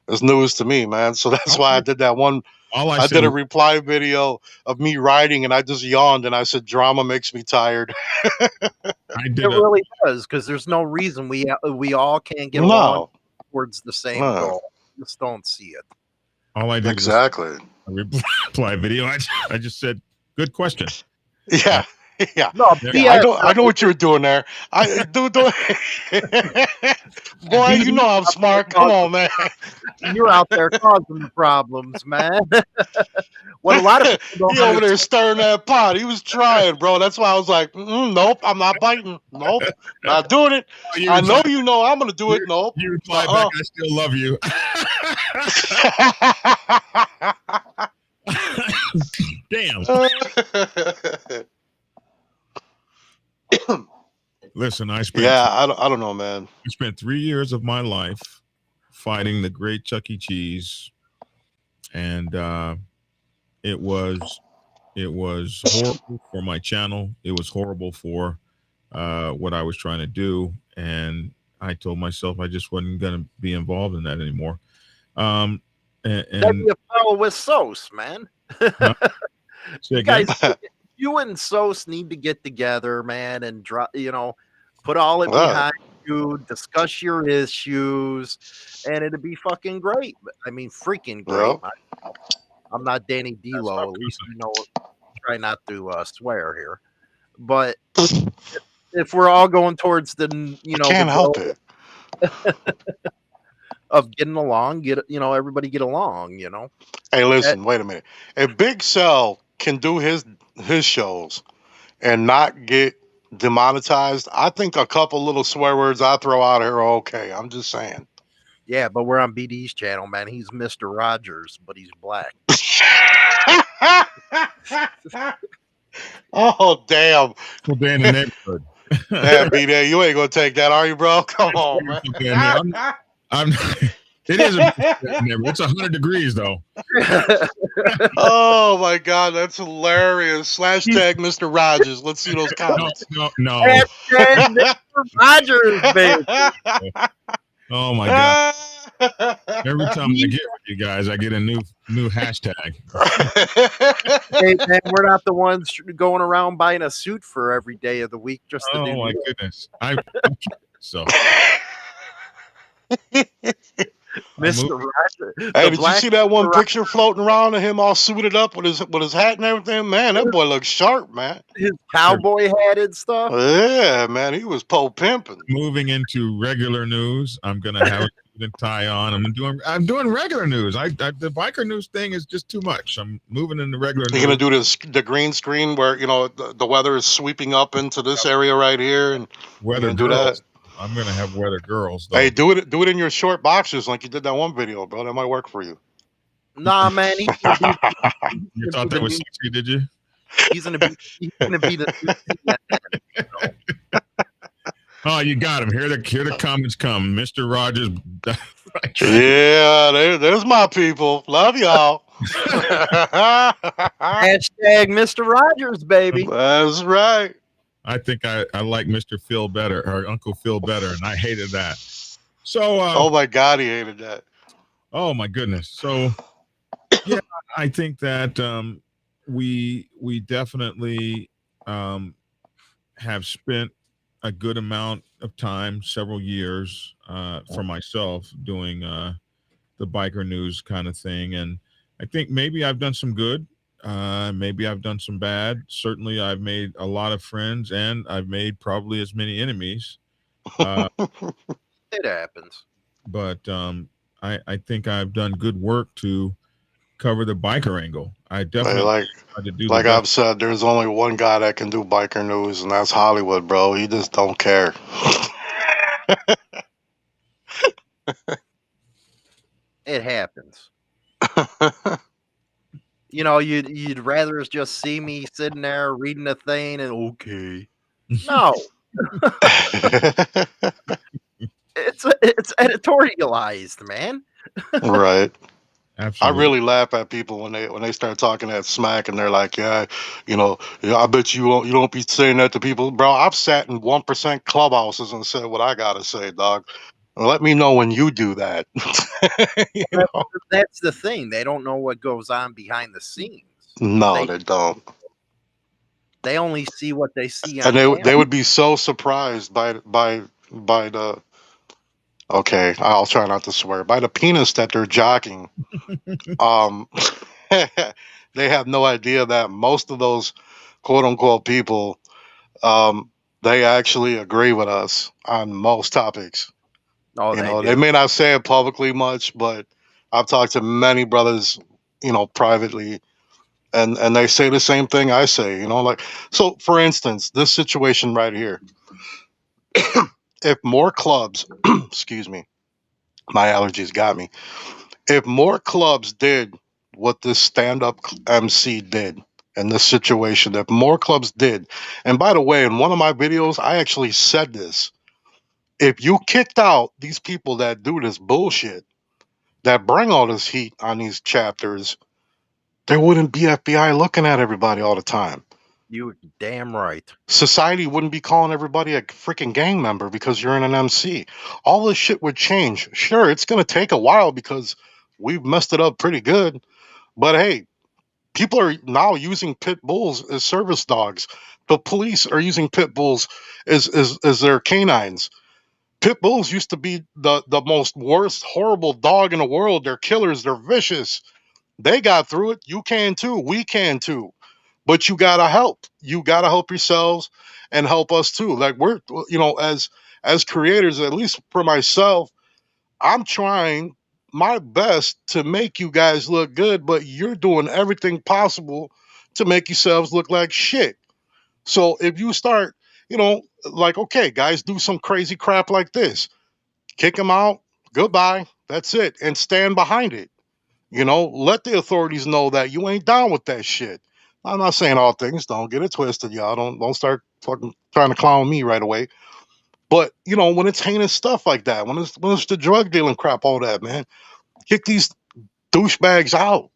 it's news to me, man. So that's why I did that one. I did a reply video of me writing, and I just yawned and I said, drama makes me tired. It really does, because there's no reason we all can't get along towards the same goal. Just don't see it. All I did exactly was a reply video. I just said, good question. Yeah. Yeah. No, yeah, I know what you were doing there. Do boy, you know I'm smart. Come on, man. You're out there causing the problems, man. What a lot of people he over there stirring that pot. He was trying, bro. That's why I was like, nope, I'm not biting. Nope, not doing it. I know you know I'm gonna do it. Nope. You reply back, I still love you. Damn. Listen, I don't know, man. I spent 3 years of my life fighting the great Chuck E. Cheese, and it was horrible for my channel. It was horrible for what I was trying to do, and I told myself I just wasn't going to be involved in that anymore. And you follow with Sauce, man. You and Sauce need to get together, man, and put all it behind you, discuss your issues, and it'd be fucking great. I mean, freaking great. I'm not Danny D.Low, at least try not to swear here. But if we're all going towards the can't help it of getting along, everybody get along, Hey, listen, wait a minute. If Big Cell can do his shows and not get demonetized, I think a couple little swear words I throw out here are okay. I'm just saying. Yeah, but we're on BD's channel, man. He's Mr. Rogers, but he's black. Oh, damn. Well, in the neighborhood. Yeah, BD, you ain't gonna take that, are you, bro? Come on, man. It is it's 100 degrees though. Oh my god, that's hilarious. # Mr. Rogers. Let's see those comments. No. Mr. Rogers, baby. Oh my god. Every time I get with you guys, I get a new hashtag. Hey, man, we're not the ones going around buying a suit for every day of the week just to do. Oh my goodness. So Mr. Rogers. Hey, did you see that one picture floating around of him all suited up with his hat and everything? Man, that boy looks sharp, man. His cowboy hat and stuff. Yeah, man, he was pimping. Moving into regular news, I'm gonna have a tie on. I'm doing regular news. The biker news thing is just too much. I'm moving into regular news. You're gonna do the green screen where the weather is sweeping up into this area right here, and weather do that. I'm gonna have weather girls. Though. Hey, do it in your short boxers like you did that one video, bro. That might work for you. Nah, man. You thought that was sexy, did you? He's gonna be the. Oh, you got him. Here the comments come, Mr. Rogers. Yeah, there's my people. Love y'all. Hashtag Mr. Rogers, baby. That's right. I think I like Mr. Phil better, or Uncle Phil better, and I hated that. So, oh my God, he hated that. Oh my goodness. So, yeah, I think that we definitely have spent a good amount of time, several years, for myself doing the biker news kind of thing, and I think maybe I've done some good. Maybe I've done some bad. Certainly, I've made a lot of friends, and I've made probably as many enemies. It happens. But I think I've done good work to cover the biker angle. I definitely tried to do like I've said, there's only one guy that can do biker news, and that's Hollywood, bro. He just don't care. It happens. You'd rather just see me sitting there reading a thing and okay. No. It's editorialized, man. Right. Absolutely. I really laugh at people when they start talking that smack and they're like, yeah, I bet you don't be saying that to people, bro. I've sat in 1% clubhouses and said what I gotta say, dog. Let me know when you do that. That's the thing. They don't know what goes on behind the scenes. No, they don't. They only see what they see on And camera. they would be so surprised by the. Okay, I'll try not to swear. By the penis that they're jocking. They have no idea that most of those quote unquote people, they actually agree with us on most topics. Oh, They may not say it publicly much, but I've talked to many brothers, privately, and they say the same thing I say. Like, so for instance, this situation right here. If more clubs, excuse me, my allergies got me. If more clubs did what this stand-up MC did in this situation, if more clubs did, and by the way, in one of my videos, I actually said this. If you kicked out these people that do this bullshit, that bring all this heat on these chapters, there wouldn't be FBI looking at everybody all the time. You're damn right. Society wouldn't be calling everybody a freaking gang member because you're in an MC. All this shit would change. Sure, it's going to take a while because we've messed it up pretty good. But hey, people are now using pit bulls as service dogs. The police are using pit bulls as their canines. Pit bulls used to be the most worst, horrible dog in the world. They're killers. They're vicious. They got through it. You can too. We can too. But you gotta help. You gotta help yourselves and help us too. Like we're, as creators, at least for myself, I'm trying my best to make you guys look good, but you're doing everything possible to make yourselves look like shit. So if you start, like, okay, guys, do some crazy crap like this, kick them out, goodbye, that's it, and stand behind it. Let the authorities know that you ain't down with that shit. I'm not saying all things, don't get it twisted, y'all. Don't start fucking trying to clown me right away. But when it's heinous stuff like that, when it's the drug dealing crap, all that, man, kick these douchebags out.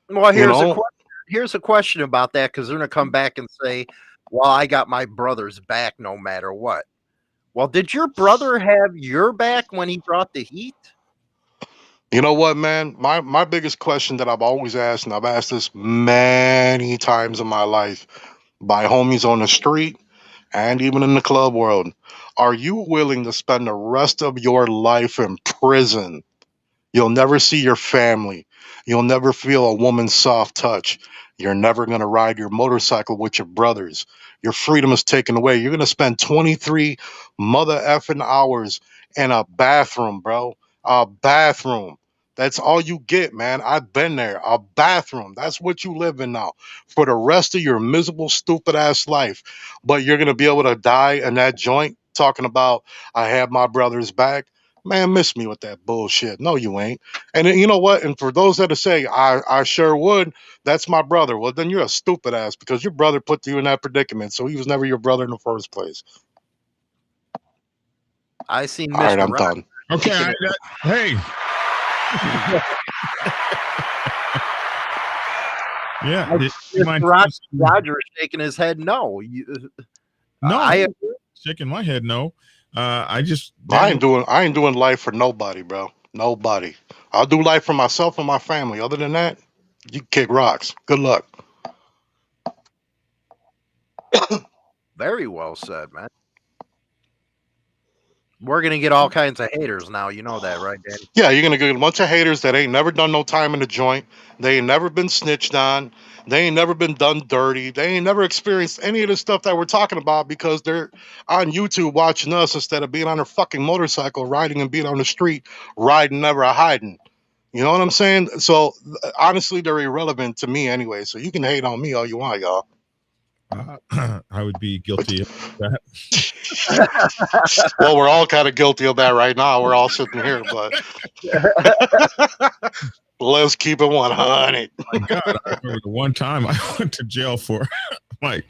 Well, here's a question about that, because they're gonna come back and say, "Well, I got my brother's back no matter what." Well, did your brother have your back when he brought the heat? You know what, man? My biggest question that I've always asked, and I've asked this many times in my life by homies on the street and even in the club world, are you willing to spend the rest of your life in prison? You'll never see your family. You'll never feel a woman's soft touch. You're never going to ride your motorcycle with your brothers. Your freedom is taken away. You're going to spend 23 mother effing hours in a bathroom, bro. A bathroom. That's all you get, man. I've been there. A bathroom. That's what you live in now for the rest of your miserable, stupid ass life. But you're going to be able to die in that joint talking about, I have my brother's back. Man, miss me with that bullshit. No, you ain't. And then, you know what? And for those that say, I sure would, that's my brother. Well, then you're a stupid ass because your brother put you in that predicament. So he was never your brother in the first place. I seen Mr. All right, I'm done. Okay. Hey. Yeah. Roger shaking his head no. No, I shaking my head no. I ain't doing life for nobody, bro. Nobody. I'll do life for myself and my family. Other than that, you kick rocks. Good luck. Very well said, man. We're gonna get all kinds of haters now. You know that, right, Danny? Yeah, you're gonna get a bunch of haters that ain't never done no time in the joint. They ain't never been snitched on. They ain't never been done dirty. They ain't never experienced any of the stuff that we're talking about because they're on YouTube watching us instead of being on their fucking motorcycle, riding and being on the street, riding, never hiding. You know what I'm saying? So honestly, they're irrelevant to me anyway. So you can hate on me all you want, y'all. I would be guilty of that. Well, we're all kind of guilty of that right now. We're all sitting here, but let's keep it 100. My God, I remember the one time I went to jail for my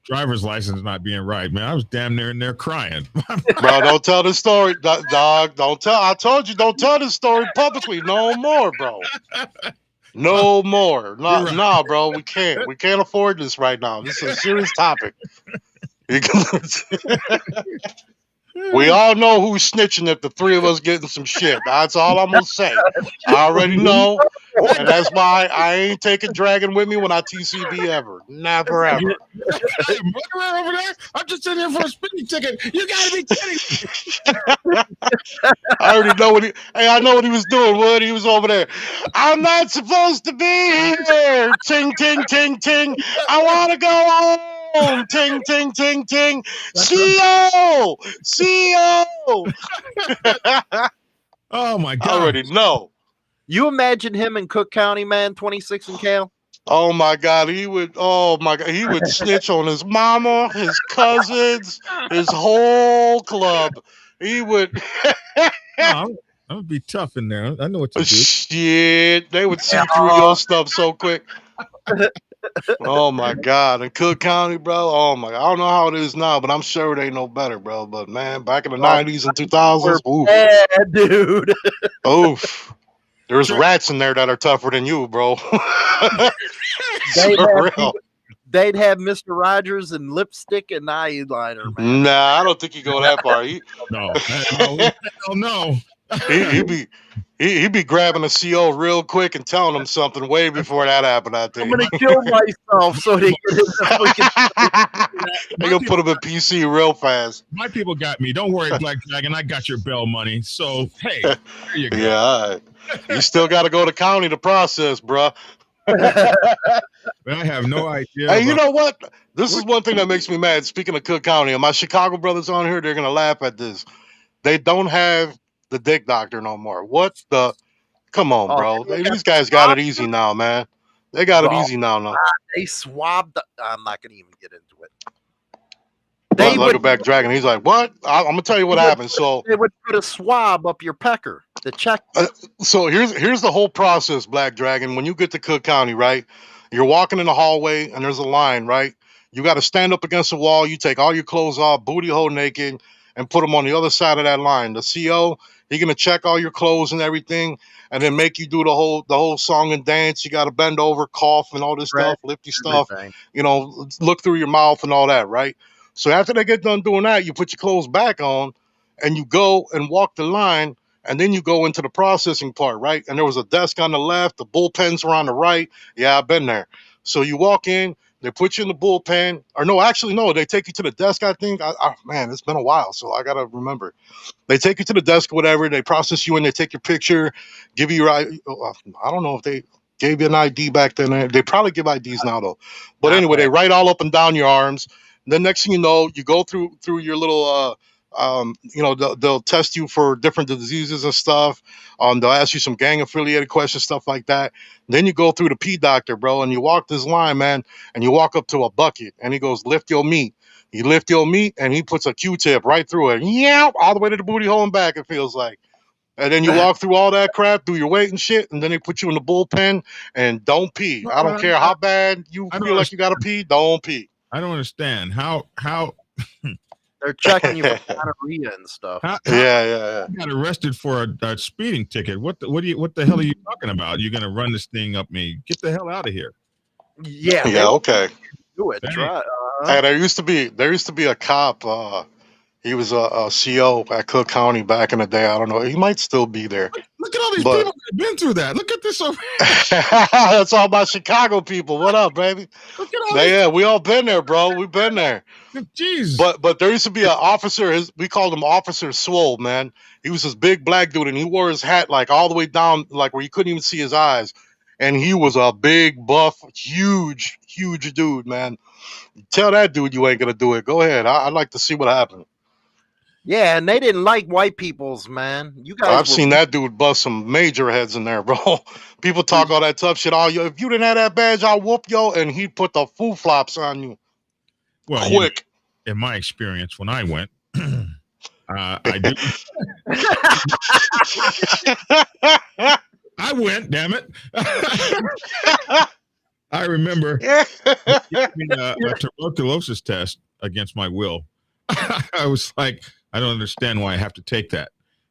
driver's license not being right. Man, I was damn near in there crying. Bro, don't tell the story, dog. Don't tell. I told you, don't tell this story publicly. No more, bro. No more. No, right. nah, bro. We can't. We can't afford this right now. This is a serious topic. We all know who's snitching if the three of us getting some shit. That's all I'm gonna say. I already know, and that's why I ain't taking Dragon with me when I TCB ever. Never ever. Over there, I'm just sitting here for a speeding ticket. You gotta be kidding me. I already know what I know what he was doing, Wood. He was over there. I'm not supposed to be here. Ting, ting, ting, ting. I want to go home. Ting, ting, ting, ting. CO! CO! Oh, my God. I already know. You imagine him in Cook County, man, 26 and Cal? Oh, my God. He would snitch on his mama, his cousins, his whole club. He would... I'm gonna be tough in there. I know what to do. Shit, they would see through your stuff so quick. Oh my God, in Cook County, bro. Oh my, I don't know how it is now, but I'm sure it ain't no better, bro. But man, back in the 90s and 2000s, oof. Bad, dude. Oof. There's rats in there that are tougher than you, bro. They'd have Mr. Rogers and lipstick and eyeliner, man. Nah, I don't think he go that far. No. He'd be grabbing a CO real quick and telling them something way before that happened. I think I'm gonna kill myself so they they gonna put him in PC real fast. My people got me. Don't worry, Black Dragon. I got your bail money. So hey, there you go. Yeah, all right. You still got to go to county to process, bruh. I have no idea. Hey, you know what? This is one thing that makes me mad. Speaking of Cook County, and my Chicago brothers on here, they're gonna laugh at this. They don't have the dick doctor no more. What the? Come on, bro. These guys got it easy now, man. They got it easy now. They swabbed. I'm not gonna even get into it. They look back, Dragon. He's like, "What?" I'm gonna tell you what happened. So they would put a swab up your pecker to check. So here's the whole process, Black Dragon. When you get to Cook County, right? You're walking in the hallway and there's a line, right? You got to stand up against the wall. You take all your clothes off, booty hole naked, and put them on the other side of that line. The CO, he's gonna check all your clothes and everything, and then make you do the whole song and dance. You got to bend over, cough, and all this stuff, lift your stuff. You know, look through your mouth and all that, right? So after they get done doing that, you put your clothes back on, and you go and walk the line, and then you go into the processing part, right? And there was a desk on the left, the bullpens were on the right. Yeah, I've been there. So you walk in, they put you in the bullpen, or no, actually, no, they take you to the desk, I think. Man, it's been a while, so I got to remember. They take you to the desk, whatever, they process you in, they take your picture, give you your, I don't know if they gave you an ID back then. They probably give IDs now, though. But anyway, they write all up and down your arms. The next thing you know, you go through your little, they'll test you for different diseases and stuff. They'll ask you some gang affiliated questions, stuff like that. Then you go through the P doctor, bro, and you walk this line, man, and you walk up to a bucket, and he goes, lift your meat. You lift your meat, and he puts a Q-tip right through it. Yeah, all the way to the booty hole and back, it feels like. And then you walk through all that crap, do your weight and shit, and then they put you in the bullpen, and don't pee. I don't care how bad you feel like you got to pee, don't pee. I don't understand how they're checking you for gonorrhea and stuff. Yeah. You got arrested for a speeding ticket. What the hell are you talking about? You're gonna run this thing up me? Get the hell out of here. Yeah. Okay. Do it. Try. Hey, there used to be a cop. He was a CO at Cook County back in the day. I don't know. He might still be there. Look at all these people that have been through that. Look at this over here. That's all my Chicago people. What up, baby? Look at all Yeah, we all been there, bro. We've been there. Jeez. But there used to be an officer. We called him Officer Swole, man. He was this big black dude, and he wore his hat like all the way down, like where you couldn't even see his eyes. And he was a big, buff, huge dude, man. Tell that dude you ain't gonna do it. Go ahead. I'd like to see what happened. Yeah, and they didn't like white people's, man. You guys. I've seen that dude bust some major heads in there, bro. People talk all that tough shit. Oh, yo, if you didn't have that badge, I'll whoop yo. And he put the foo flops on you. Well, quick. In my experience, when I went, I did. I went. Damn it! I remember they gave me a tuberculosis test against my will. I was like, I don't understand why I have to take that.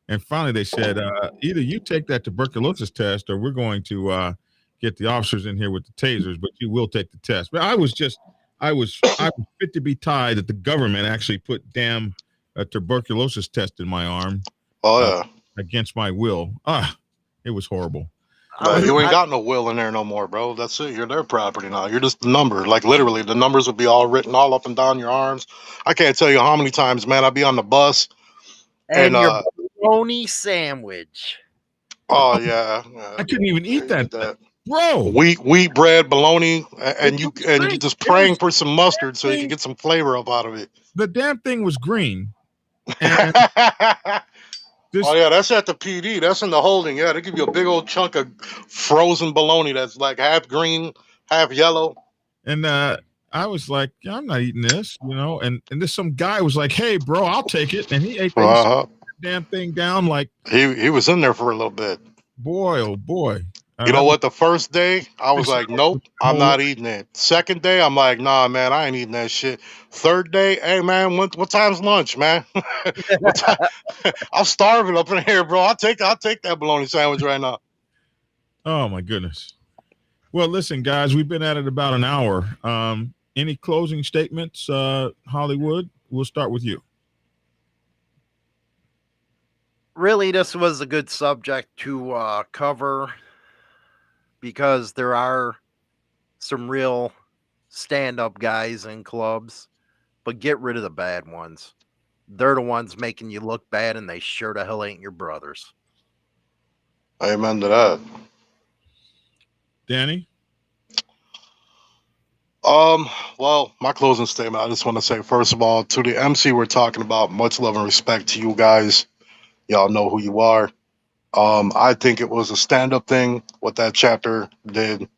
And finally, they said, either you take that tuberculosis test, or we're going to get the officers in here with the tasers. But you will take the test. But I was fit to be tied that the government actually put damn a tuberculosis test in my arm. Oh yeah, against my will. It was horrible. You ain't got no will in there no more, bro. That's it. You're their property now. You're just a number. Like literally, the numbers would be all written all up and down your arms. I can't tell you how many times, man. I'd be on the bus and your bologna sandwich. Oh yeah, I couldn't even eat that, bro. Wheat bread, bologna, and you just praying for some mustard so you can get some flavor up out of it. The damn thing was green. Oh yeah, that's at the PD. That's in the holding. Yeah, they give you a big old chunk of frozen bologna that's like half green, half yellow. And I was like, yeah, I'm not eating this, And this some guy was like, hey, bro, I'll take it, and he ate that damn thing down like he was in there for a little bit. Boy, oh boy. You know what? The first day, I was like, nope, I'm not eating it. Second day, I'm like, nah, man, I ain't eating that shit. Third day, hey, man, what time's lunch, man? I'm starving up in here, bro. I'll take that bologna sandwich right now. Oh, my goodness. Well, listen, guys, we've been at it about an hour. Any closing statements, Hollywood? We'll start with you. Really, this was a good subject to cover, because there are some real stand-up guys in clubs, but get rid of the bad ones. They're the ones making you look bad, and they sure the hell ain't your brothers. Amen to that. Danny? Well, my closing statement, I just want to say, first of all, to the MC we're talking about, much love and respect to you guys. Y'all know who you are. I think it was a stand-up thing, what that chapter did.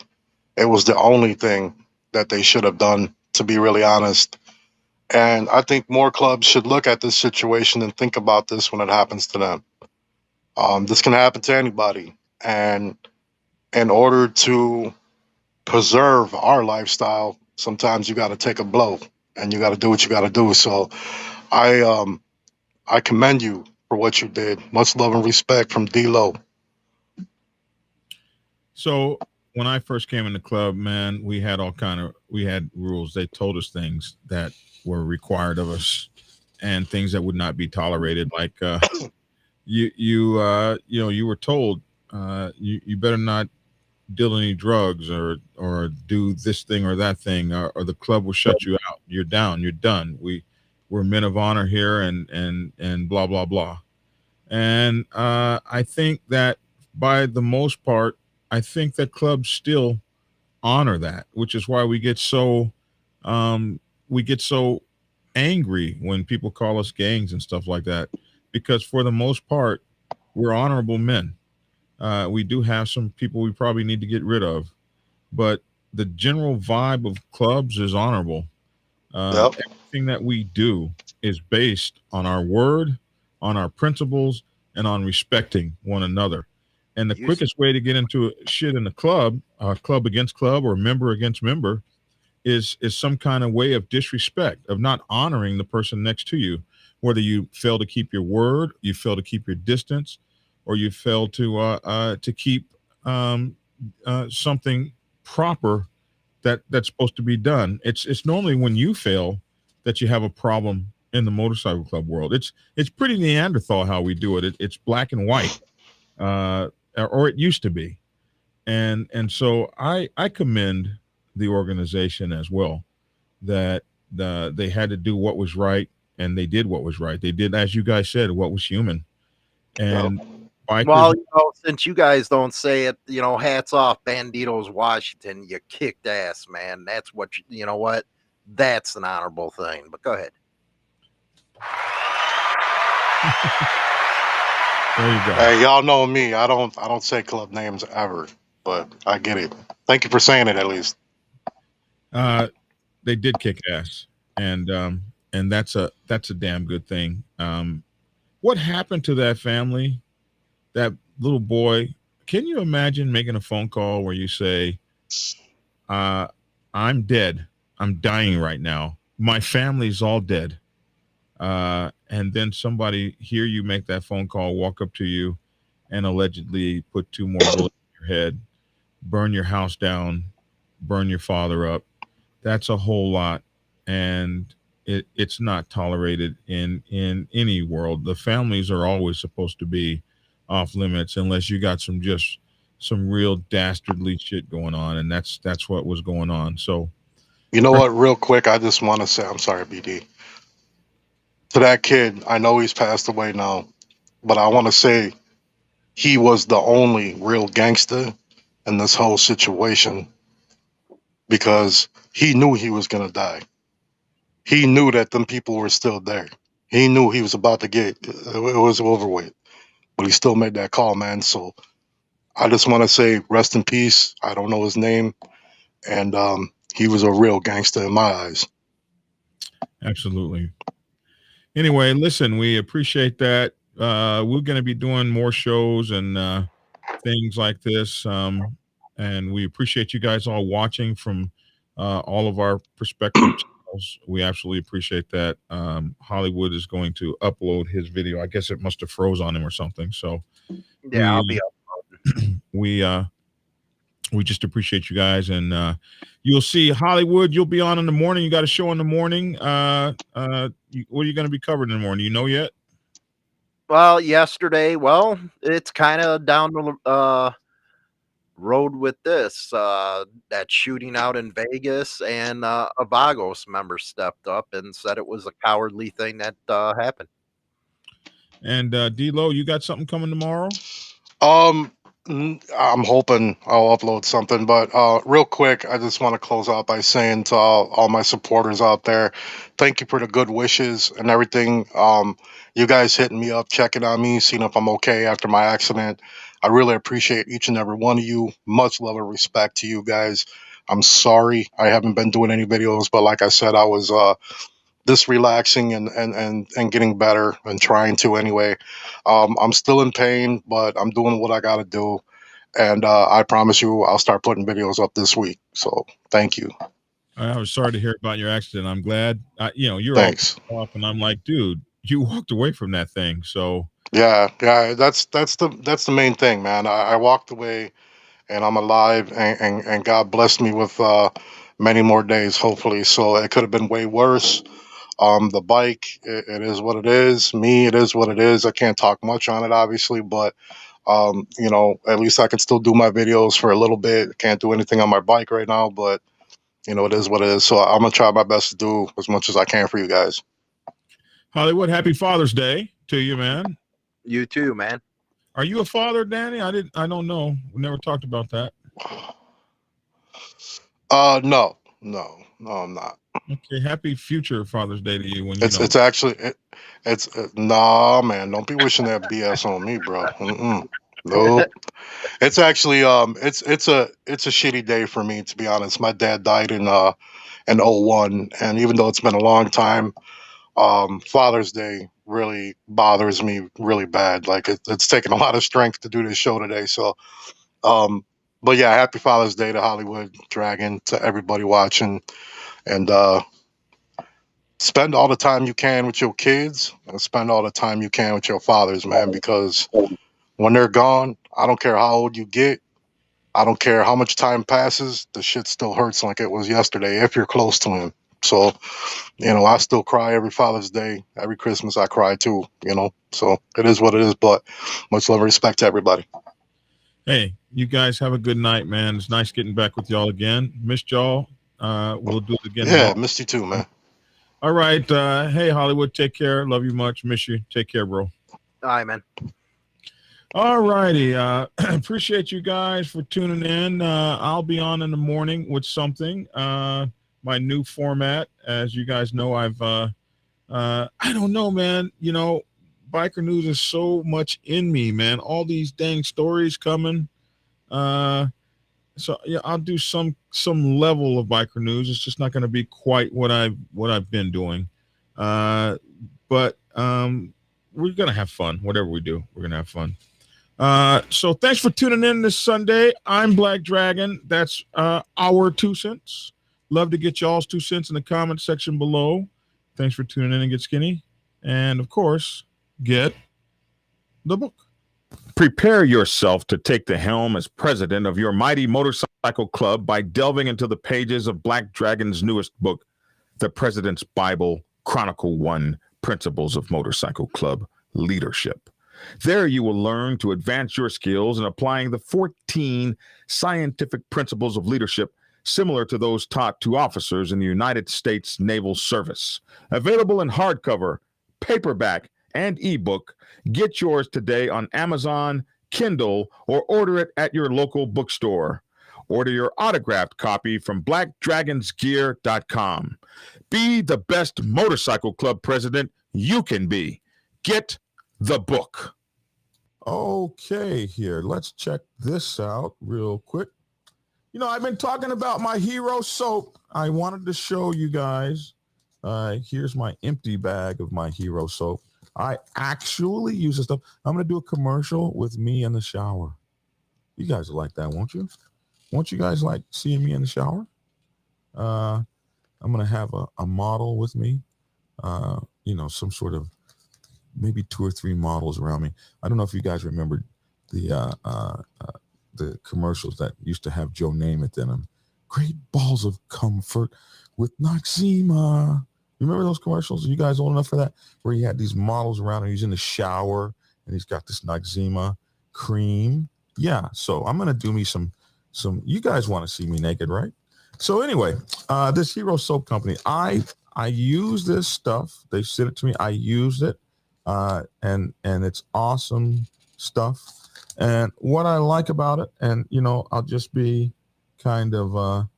It was the only thing that they should have done, to be really honest. And I think more clubs should look at this situation and think about this when it happens to them. This can happen to anybody. And in order to preserve our lifestyle, sometimes you got to take a blow and you got to do what you got to do. So I commend you for what you did. Much love and respect from D.Low. So when I first came in the club, man, we had rules. They told us things that were required of us and things that would not be tolerated. Like you were told you better not deal any drugs or do this thing or that thing, or the club will shut you out. You're down. You're done. We're men of honor here, and blah blah blah. And I think that by the most part, I think that clubs still honor that, which is why we get so angry when people call us gangs and stuff like that, because for the most part, we're honorable men. We do have some people we probably need to get rid of, but the general vibe of clubs is honorable. Everything that we do is based on our word, on our principles, and on respecting one another. And the quickest way to get into shit in the club, club against club or member against member, is some kind of way of disrespect, of not honoring the person next to you, whether you fail to keep your word, you fail to keep your distance, or you fail to keep something proper that's supposed to be done. It's normally when you fail that you have a problem in the motorcycle club world. It's pretty Neanderthal how we do it. It's black and white, or it used to be, and so I commend the organization as well, that they had to do what was right, and they did what was right. They did, as you guys said, what was human. And well, since you guys don't say it, hats off, Banditos Washington. You kicked ass, man. That's what you know what? That's an honorable thing. But go ahead. There you go. Hey, y'all know me. I don't say club names ever, but I get it. Thank you for saying it at least. They did kick ass. and that's a damn good thing. What happened to that family? That little boy. Can you imagine making a phone call where you say, I'm dead. I'm dying right now. My family's all dead. And then somebody hear you make that phone call, walk up to you, and allegedly put 2 more bullets in your head, burn your house down, burn your father up. That's a whole lot, and it's not tolerated in any world. The families are always supposed to be off limits unless you got some real dastardly shit going on, and that's what was going on. So, You know what? Real quick, I just want to say, I'm sorry, BD. To that kid, I know he's passed away now, but I want to say he was the only real gangster in this whole situation because he knew he was gonna die. He knew that them people were still there. He knew he was about to get it was over with, but he still made that call, man. So I just want to say rest in peace. I don't know his name, and he was a real gangster in my eyes. Absolutely. Anyway, listen, we appreciate that. We're going to be doing more shows and things like this, and we appreciate you guys all watching from all of our perspective channels. We absolutely appreciate that. Hollywood is going to upload his video. I guess it must have froze on him or something. So Yeah, I'll be uploading. We just appreciate you guys, and you'll see Hollywood. You'll be on in the morning. You got a show in the morning. What are you going to be covering in the morning? You know yet? Well, yesterday, it's kind of down the road with this. That shooting out in Vegas, and a Vagos member stepped up and said it was a cowardly thing that happened. And D.Low, you got something coming tomorrow? I'm hoping I'll upload something, but real quick, I just want to close out by saying to all my supporters out there, thank you for the good wishes and everything. You guys hitting me up, checking on me, seeing if I'm okay after my accident. I really appreciate each and every one of you. Much love and respect to you guys. I'm sorry I haven't been doing any videos, but like I said, I was this relaxing and getting better and trying to anyway. I'm still in pain, but I'm doing what I got to do. And I promise you, I'll start putting videos up this week. So thank you. I was sorry to hear about your accident. I'm glad, you're Thanks. off, and I'm like, dude, you walked away from that thing. So yeah, that's the main thing, man. I walked away, and I'm alive, and God blessed me with many more days, hopefully. So it could have been way worse. The bike, it is what it is. Me, it is what it is. I can't talk much on it, obviously, but at least I can still do my videos for a little bit. Can't do anything on my bike right now, but it is what it is. So I'm gonna try my best to do as much as I can for you guys. Hollywood, happy Father's Day to you, man. You too, man. Are you a father, Danny? I don't know. We never talked about that. No, I'm not. Okay, happy future Father's Day to you. When it's actually nah, man. Don't be wishing that BS on me, bro. Nope. It's actually it's a shitty day for me, to be honest. My dad died in 01, and even though it's been a long time, Father's Day really bothers me really bad. Like it's taken a lot of strength to do this show today. So but yeah, happy Father's Day to Hollywood Dragon, to everybody watching, and spend all the time you can with your kids, and spend all the time you can with your fathers, man, because when they're gone, I don't care how old you get, I don't care how much time passes, the shit still hurts like it was yesterday if you're close to him. So, I still cry every Father's Day, every Christmas I cry too, so it is what it is, but much love and respect to everybody. Hey, you guys have a good night, man. It's nice getting back with y'all again. Missed y'all. We'll do it again. Yeah, missed you too, man. All right. Hey, Hollywood, take care. Love you much. Miss you. Take care, bro. All right, man. All righty. Appreciate you guys for tuning in. I'll be on in the morning with something. My new format. As you guys know, I don't know, man. Biker news is so much in me, man. All these dang stories coming. So yeah, I'll do some level of biker news. It's just not going to be quite what I've been doing, but we're gonna have fun. Whatever we do, we're gonna have fun. So thanks for tuning in this Sunday. I'm Black Dragon. That's our 2 cents. Love to get y'all's 2 cents in the comment section below. Thanks for tuning in and get skinny, and of course, get the book. Prepare yourself to take the helm as president of your mighty motorcycle club by delving into the pages of Black Dragon's newest book, The President's Bible, Chronicle 1, Principles of Motorcycle Club Leadership. There you will learn to advance your skills in applying the 14 scientific principles of leadership similar to those taught to officers in the United States Naval Service. Available in hardcover, paperback, and ebook. Get yours today on Amazon, Kindle, or order it at your local bookstore. Order your autographed copy from blackdragonsgear.com. Be the best motorcycle club president you can be. Get the book. Okay, here, let's check this out real quick. You know, I've been talking about my hero soap. I wanted to show you guys. Here's my empty bag of my hero soap. I actually use this stuff. I'm going to do a commercial with me in the shower. You guys will like that, won't you? Won't you guys like seeing me in the shower? I'm going to have a model with me. You know, some sort of maybe 2 or 3 models around me. I don't know if you guys remember the commercials that used to have Joe Namath in them. Great balls of comfort with Noxzema. You remember those commercials? Are you guys old enough for that? Where he had these models around and he's in the shower and he's got this Noxzema cream. Yeah, so I'm going to do me some, you guys want to see me naked, right? So anyway, this Hero Soap Company, I use this stuff. They sent it to me. I used it, and it's awesome stuff. And what I like about it, and, you know, I'll just be kind of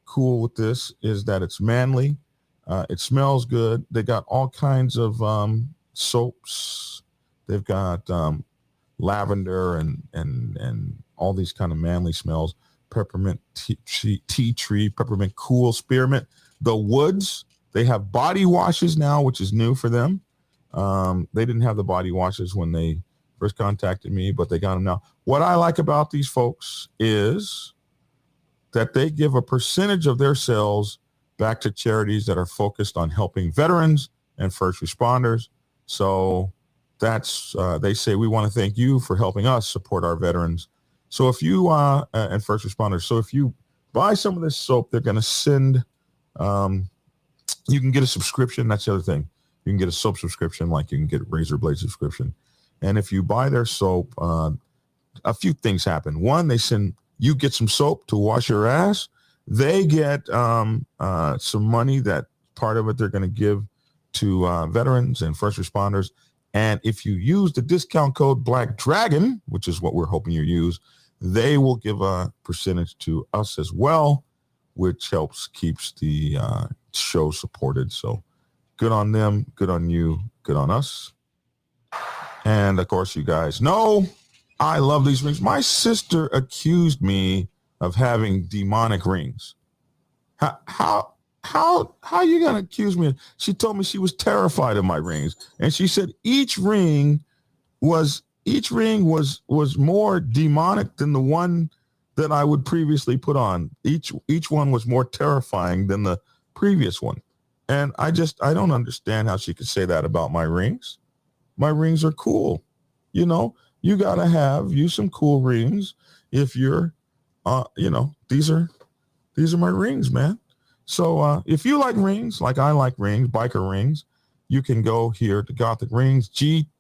cool with this, is that it's manly. It smells good. They got all kinds of soaps. They've got lavender and all these kind of manly smells. Peppermint tea tree, peppermint cool, spearmint. The woods. They have body washes now, which is new for them. They didn't have the body washes when they first contacted me, but they got them now. What I like about these folks is that they give a percentage of their sales back to charities that are focused on helping veterans and first responders. So that's, they say, we want to thank you for helping us support our veterans. So if you, and first responders, so if you buy some of this soap, they're going to send, you can get a subscription. That's the other thing. You can get a soap subscription, like you can get a razor blade subscription. And if you buy their soap, a few things happen. One, they send, you get some soap to wash your ass. They get some money, that part of it they're going to give to veterans and first responders. And if you use the discount code Black Dragon, which is what we're hoping you use, they will give a percentage to us as well, which keeps the show supported. So good on them, good on you, good on us. And of course, you guys know I love these rings. My sister accused me of having demonic rings. How you gonna accuse me? She told me she was terrified of my rings, and she said each ring was more demonic than the one that I would previously put on. Each one was more terrifying than the previous one. And I don't understand how she could say that about my rings. My rings are cool. You know, you gotta use some cool rings if you're you know, these are my rings, man. So if you like rings, like I like rings, biker rings, you can go here to Gothic Rings, gthic.com.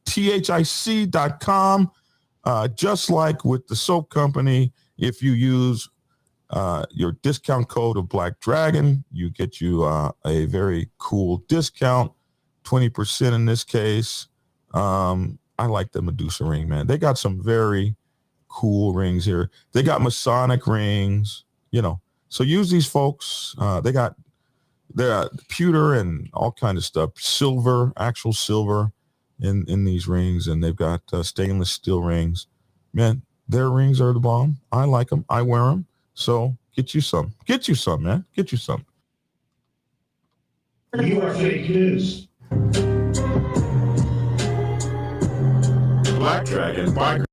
Just like with the soap company, if you use your discount code of Black Dragon, you get you a very cool discount, 20% in this case. I like the Medusa ring, man. They got some very cool rings here. They got Masonic rings, you know. So use these folks. They're pewter and all kind of stuff, silver, actual silver in these rings, and they've got stainless steel rings. Man, their rings are the bomb. I like them. I wear them. So get you some. Get you some, man. Get you some. You are fake news. Black Dragon Biker.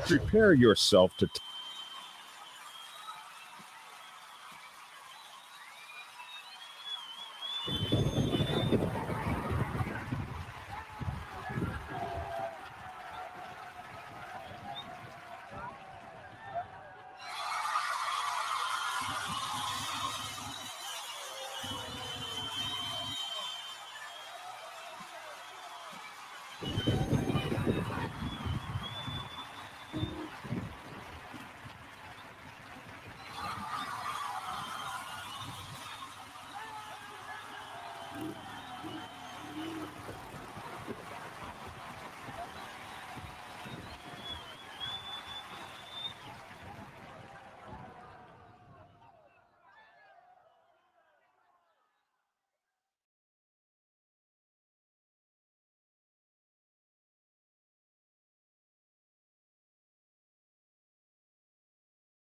Prepare yourself to